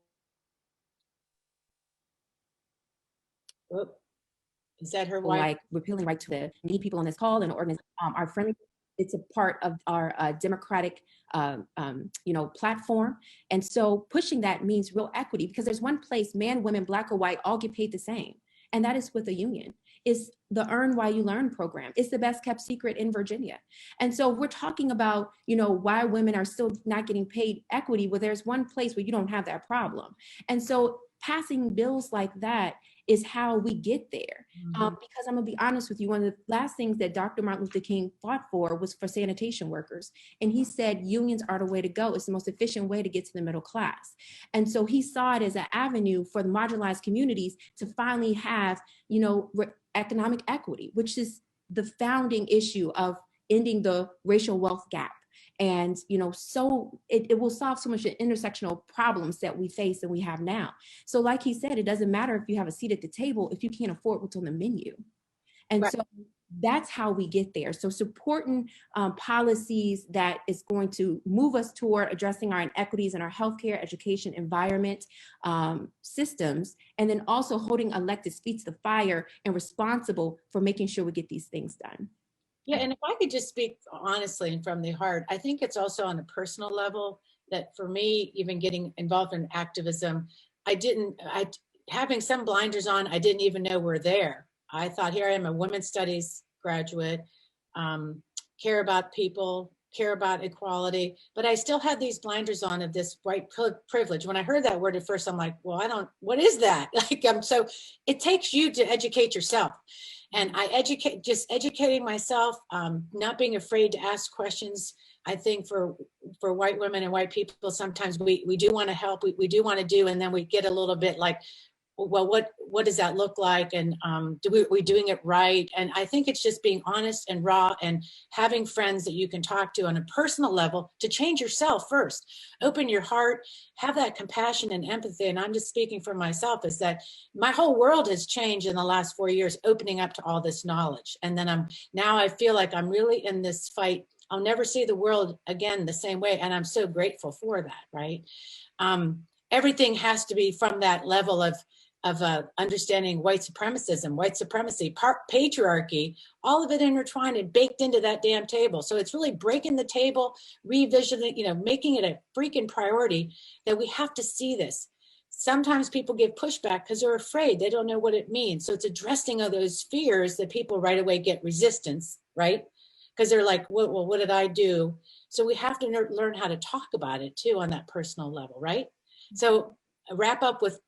[SPEAKER 8] Is that her wife?
[SPEAKER 17] Like repealing right to the many people on this call and organize our friendly. It's a part of our democratic, platform. And so pushing that means real equity, because there's one place, man, women, Black or white, all get paid the same. And that is with a union. It's the Earn While You Learn program. It's the best kept secret in Virginia. And so we're talking about, you know, why women are still not getting paid equity. Well, there's one place where you don't have that problem. And so passing bills like that is how we get there. Because I'm gonna be honest with you, one of the last things that Dr. Martin Luther King fought for was for sanitation workers. And he said, unions are the way to go. It's the most efficient way to get to the middle class. And so he saw it as an avenue for the marginalized communities to finally have, you know, economic equity, which is the founding issue of ending the racial wealth gap. And, you know, so it will solve so much of the intersectional problems that we face and we have now. So like he said, it doesn't matter if you have a seat at the table if you can't afford what's on the menu. And so that's how we get there. So supporting policies that is going to move us toward addressing our inequities in our healthcare, education, environment, systems, and then also holding elected feet to the fire and responsible for making sure we get these things done.
[SPEAKER 8] Yeah, and if I could just speak honestly and from the heart, I think it's also on a personal level that for me, even getting involved in activism, having some blinders on, I didn't even know we're there. I thought, here I am, a women's studies graduate, care about people, care about equality, but I still had these blinders on of this white privilege. When I heard that word at first, I'm like, well, what is that? So it takes you to educate yourself. And educating myself, not being afraid to ask questions. I think for white women and white people, sometimes we do want to help, we do want to do, and then we get a little bit like, well, what does that look like? And we doing it right? And I think it's just being honest and raw and having friends that you can talk to on a personal level to change yourself first. Open your heart, have that compassion and empathy. And I'm just speaking for myself, is that my whole world has changed in the last 4 years, opening up to all this knowledge. And then I feel like I'm really in this fight I'll never see the world again the same way. And I'm so grateful for that, right? Everything has to be from that level of understanding white supremacism, white supremacy, patriarchy, all of it intertwined and baked into that damn table. So it's really breaking the table, revisiting, making it a freaking priority that we have to see this. Sometimes people give pushback because they're afraid. They don't know what it means. So it's addressing of those fears that people right away get resistance, right? Because they're like, well, what did I do? So we have to learn how to talk about it too on that personal level, right? So wrap up with,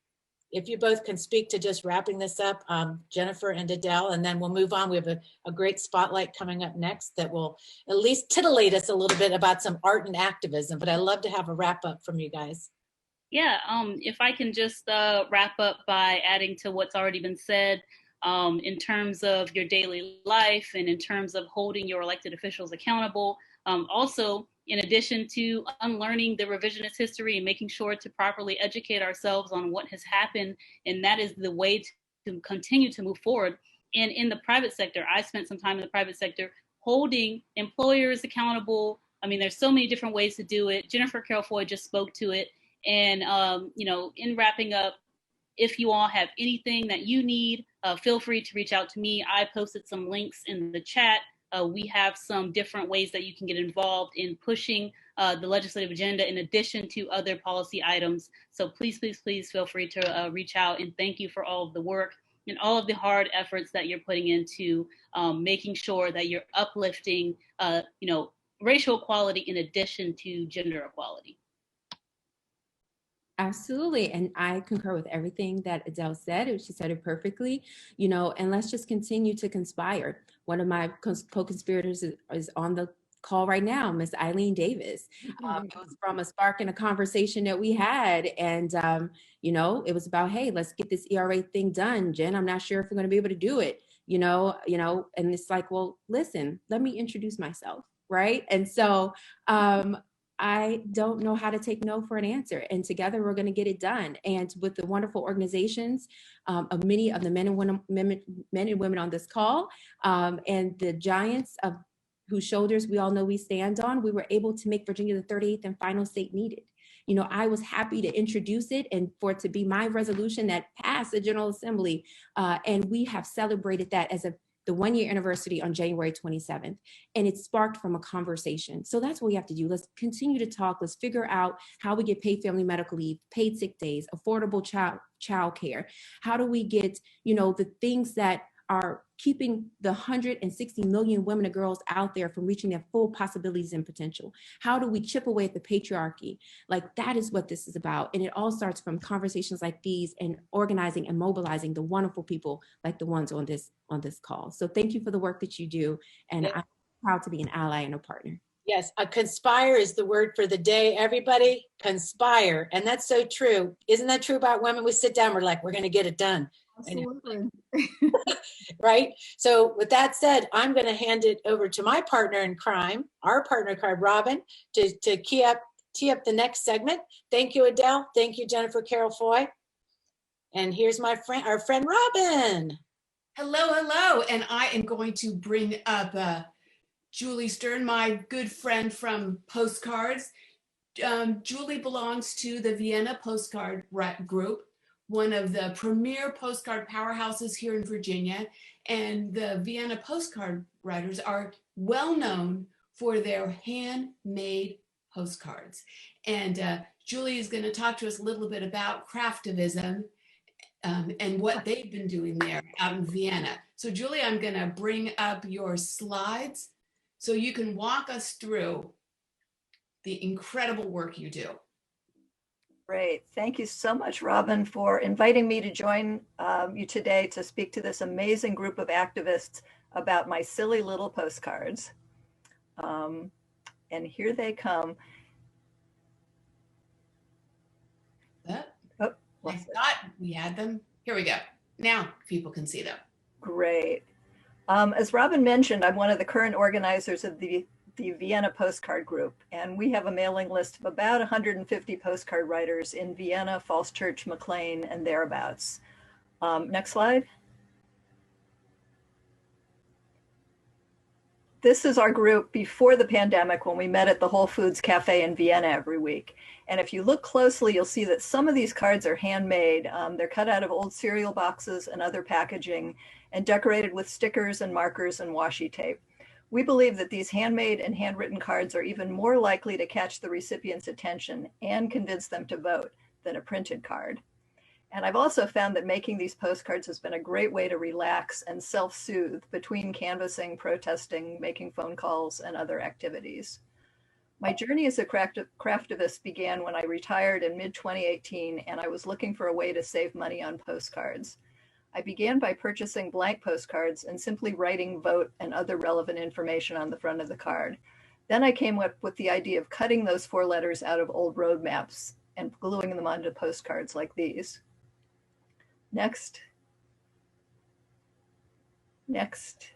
[SPEAKER 8] if you both can speak to just wrapping this up, Jennifer and Adele, and then we'll move on. We have a great spotlight coming up next that will at least titillate us a little bit about some art and activism, but I'd love to have a wrap up from you guys.
[SPEAKER 16] Yeah, if I can just wrap up by adding to what's already been said, in terms of your daily life and in terms of holding your elected officials accountable. Also, in addition to unlearning the revisionist history and making sure to properly educate ourselves on what has happened, and that is the way to continue to move forward. And in the private sector, I spent some time in the private sector holding employers accountable. I mean, there's so many different ways to do it. Jennifer Carroll Foy just spoke to it. And, in wrapping up, if you all have anything that you need, feel free to reach out to me. I posted some links in the chat. We have some different ways that you can get involved in pushing the legislative agenda in addition to other policy items. So please, please, please feel free to reach out, and thank you for all of the work and all of the hard efforts that you're putting into making sure that you're uplifting, racial equality in addition to gender equality.
[SPEAKER 17] Absolutely. And I concur with everything that Adele said. She said it perfectly, and let's just continue to conspire. One of my co-conspirators is on the call right now, Miss Eileen Davis. It was from a spark in a conversation that we had. And, it was about, hey, let's get this ERA thing done, Jen. I'm not sure if we're going to be able to do it, and it's like, well, listen, let me introduce myself. Right. And so, I don't know how to take no for an answer, and together we're going to get it done. And with the wonderful organizations of many of the men and women on this call, and the giants of whose shoulders we all know we stand on, we were able to make Virginia the 38th and final state needed. I was happy to introduce it and for it to be my resolution that passed the General Assembly, and we have celebrated that as the 1-year anniversary on January 27th. And it sparked from a conversation. So that's what we have to do. Let's continue to talk. Let's figure out how we get paid family medical leave, paid sick days, affordable child care. How do we get, the things that are keeping the 160 million women and girls out there from reaching their full possibilities and potential? How do we chip away at the patriarchy? Like, that is what this is about. And it all starts from conversations like these and organizing and mobilizing the wonderful people like the ones on this call. So thank you for the work that you do. And I'm proud to be an ally and a partner.
[SPEAKER 8] Yes, conspire is the word for the day, everybody. Conspire. And that's so true. Isn't that true about women? We sit down, we're like, we're going to get it done.
[SPEAKER 10] Absolutely.
[SPEAKER 8] Right? So with that said, I'm going to hand it over to my partner in crime, our partner in crime, Robin, to tee up the next segment. Thank you, Adele. Thank you, Jennifer Carroll Foy. And here's our friend Robin.
[SPEAKER 12] Hello. And I am going to bring up Julie Stern, my good friend from Postcards. Julie belongs to the Vienna Postcard Group, one of the premier postcard powerhouses here in Virginia. And the Vienna postcard writers are well known for their handmade postcards. And Julie is going to talk to us a little bit about craftivism and what they've been doing there out in Vienna. So Julie, I'm going to bring up your slides so you can walk us through the incredible work you do.
[SPEAKER 18] Great. Thank you so much, Robin, for inviting me to join you today to speak to this amazing group of activists about my silly little postcards. And here they come.
[SPEAKER 12] I thought we had them. Here we go. Now people can see them.
[SPEAKER 18] Great. As Robin mentioned, I'm one of the current organizers of the Vienna Postcard Group, and we have a mailing list of about 150 postcard writers in Vienna, Falls Church, McLean, and thereabouts. Next slide. This is our group before the pandemic when we met at the Whole Foods Cafe in Vienna every week. And if you look closely, you'll see that some of these cards are handmade. They're cut out of old cereal boxes and other packaging and decorated with stickers and markers and washi tape. We believe that these handmade and handwritten cards are even more likely to catch the recipient's attention and convince them to vote than a printed card. And I've also found that making these postcards has been a great way to relax and self-soothe between canvassing, protesting, making phone calls, and other activities. My journey as a craftivist began when I retired in mid-2018, and I was looking for a way to save money on postcards. I began by purchasing blank postcards and simply writing vote and other relevant information on the front of the card. Then I came up with the idea of cutting those 4 letters out of old road maps and gluing them onto postcards like these. Next. Next.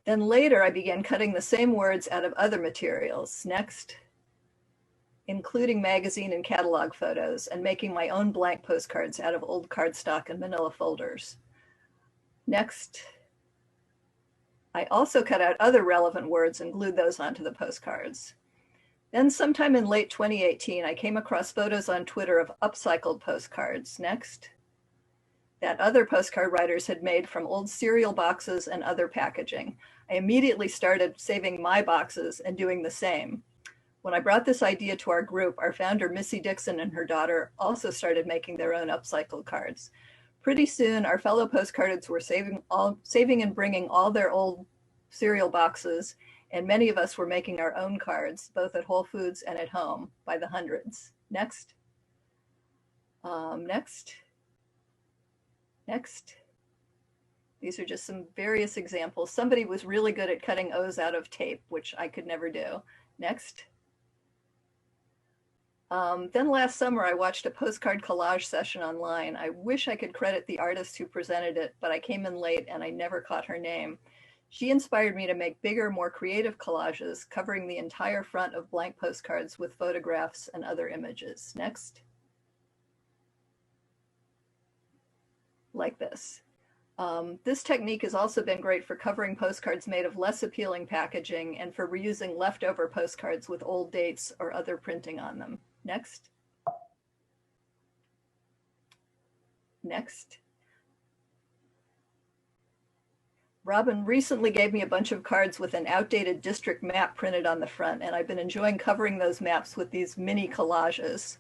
[SPEAKER 18] Then later I began cutting the same words out of other materials. Next. Including magazine and catalog photos and making my own blank postcards out of old cardstock and manila folders. Next. I also cut out other relevant words and glued those onto the postcards. Then sometime in late 2018, I came across photos on Twitter of upcycled postcards. Next. That other postcard writers had made from old cereal boxes and other packaging. I immediately started saving my boxes and doing the same. When I brought this idea to our group, our founder, Missy Dixon, and her daughter also started making their own upcycled cards. Pretty soon, our fellow postcardists were saving and bringing all their old cereal boxes, and many of us were making our own cards, both at Whole Foods and at home, by the hundreds. Next. Next. Next. These are just some various examples. Somebody was really good at cutting O's out of tape, which I could never do. Next. Then last summer, I watched a postcard collage session online. I wish I could credit the artist who presented it, but I came in late and I never caught her name. She inspired me to make bigger, more creative collages covering the entire front of blank postcards with photographs and other images. Next. Like this. This technique has also been great for covering postcards made of less appealing packaging and for reusing leftover postcards with old dates or other printing on them. Next. Next. Robin recently gave me a bunch of cards with an outdated district map printed on the front, and I've been enjoying covering those maps with these mini collages.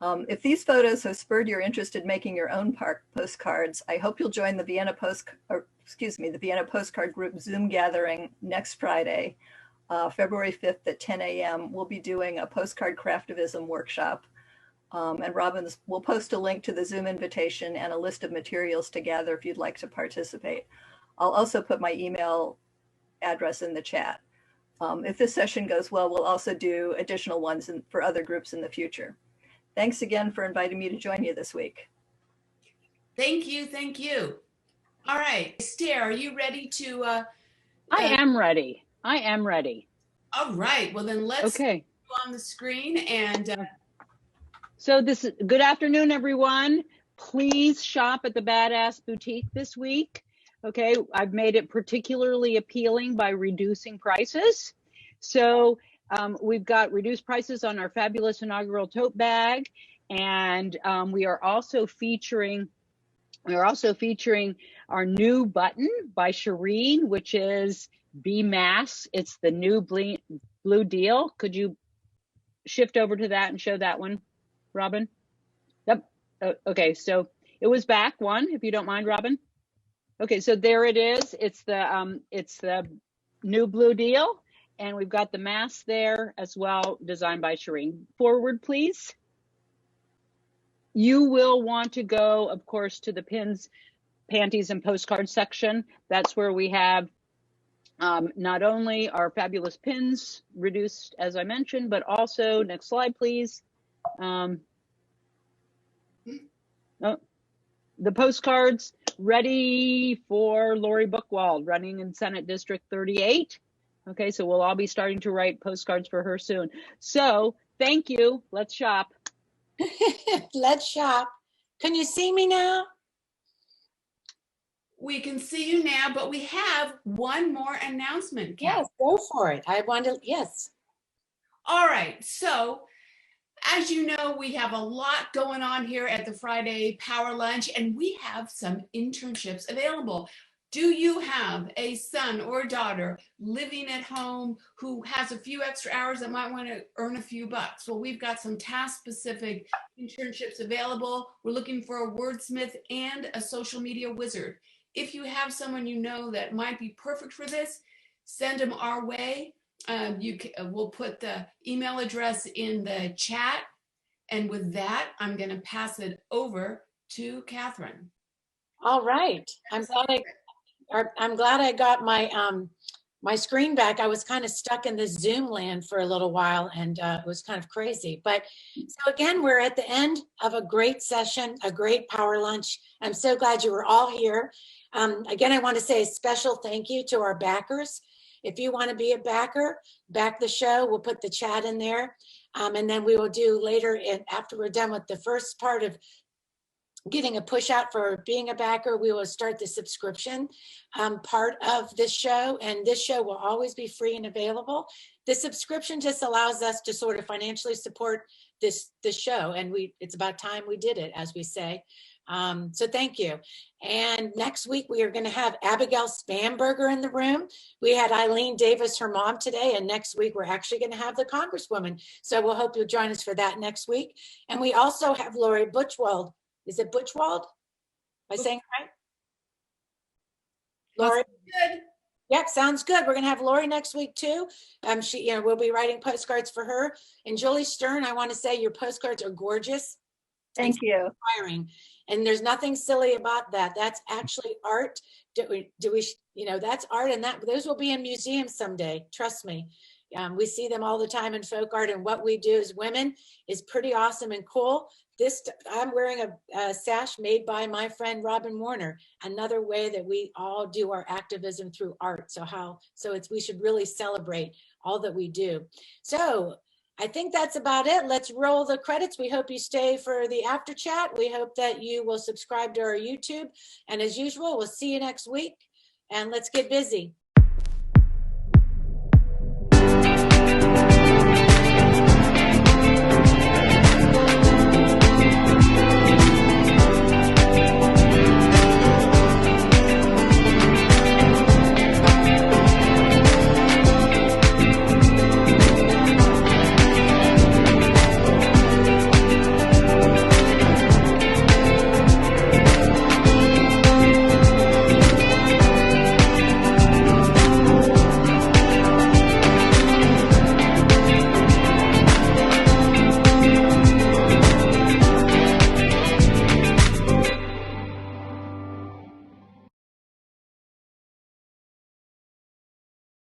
[SPEAKER 18] If these photos have spurred your interest in making your own postcards, I hope you'll join the Vienna Postcard Group Zoom gathering next Friday, February 5th at 10 a.m. We'll be doing a postcard craftivism workshop, and Robin will post a link to the Zoom invitation and a list of materials to gather if you'd like to participate. I'll also put my email address in the chat. If this session goes well, we'll also do additional ones for other groups in the future. Thanks again for inviting me to join you this week.
[SPEAKER 12] Thank you. Thank you. All right, Esther, are you ready to?
[SPEAKER 9] I am ready. I am ready.
[SPEAKER 12] All right. Well, then let's
[SPEAKER 9] go
[SPEAKER 12] on the screen and.
[SPEAKER 9] So good afternoon, everyone. Please shop at the Badass Boutique this week. Okay, I've made it particularly appealing by reducing prices. So we've got reduced prices on our fabulous inaugural tote bag, and we are also featuring our new button by Shireen, which is Be Mass. It's the new blue deal. Could you shift over to that and show that one, Robin? Yep. Okay, so it was back one, if you don't mind, Robin. Okay, so there it is. It's the new blue deal, and we've got the mask there as well, designed by Shireen. Forward, please. You will want to go, of course, to the pins, panties, and postcard section. That's where we have not only our fabulous pins reduced, as I mentioned, but also, next slide, please. The postcards ready for Lori Buchwald, running in Senate District 38. Okay, so we'll all be starting to write postcards for her soon. So thank you. Let's shop.
[SPEAKER 8] Let's shop. Can you see me now?
[SPEAKER 12] We can see you now, but we have one more announcement. Kat.
[SPEAKER 8] Yes, go for it. I want to, yes.
[SPEAKER 12] All right. So, as you know, we have a lot going on here at the Friday Power Lunch, and we have some internships available. Do you have a son or daughter living at home who has a few extra hours that might want to earn a few bucks? Well, we've got some task-specific internships available. We're looking for a wordsmith and a social media wizard. If you have someone you know that might be perfect for this, send them our way. We'll put the email address in the chat. And with that, I'm going to pass it over to Catherine.
[SPEAKER 8] All right. I'm glad I got my my screen back. I was kind of stuck in this Zoom land for a little while, and it was kind of crazy. But so again, we're at the end of a great session, a great power lunch. I'm so glad you were all here. Again, I want to say a special thank you to our backers. If you want to be a backer, back the show. We'll put the chat in there. And then we will do later, after we're done with the first part of getting a push out for being a backer, we will start the subscription part of this show. And this show will always be free and available. The subscription just allows us to sort of financially support this show. And it's about time we did it, as we say. So thank you. And next week, we are going to have Abigail Spamberger in the room. We had Eileen Davis, her mom, today. And next week, we're actually going to have the Congresswoman. So we'll hope you'll join us for that next week. And we also have Lori Butchwald. Is it Butchwald? Am I saying it right? Lori? Good. Yep, sounds good. We're going to have Lori next week too. We'll be writing postcards for her. And Julie Stern, I want to say your postcards are gorgeous.
[SPEAKER 18] Thank you.
[SPEAKER 8] Inspiring. And there's nothing silly about that. That's actually art. That's art, and those will be in museums someday. Trust me. We see them all the time in folk art, and what we do as women is pretty awesome and cool. I'm wearing a sash made by my friend Robin Warner. Another way that we all do our activism through art. We should really celebrate all that we do. So I think that's about it. Let's roll the credits. We hope you stay for the after chat. We hope that you will subscribe to our YouTube. And as usual, we'll see you next week. And let's get busy.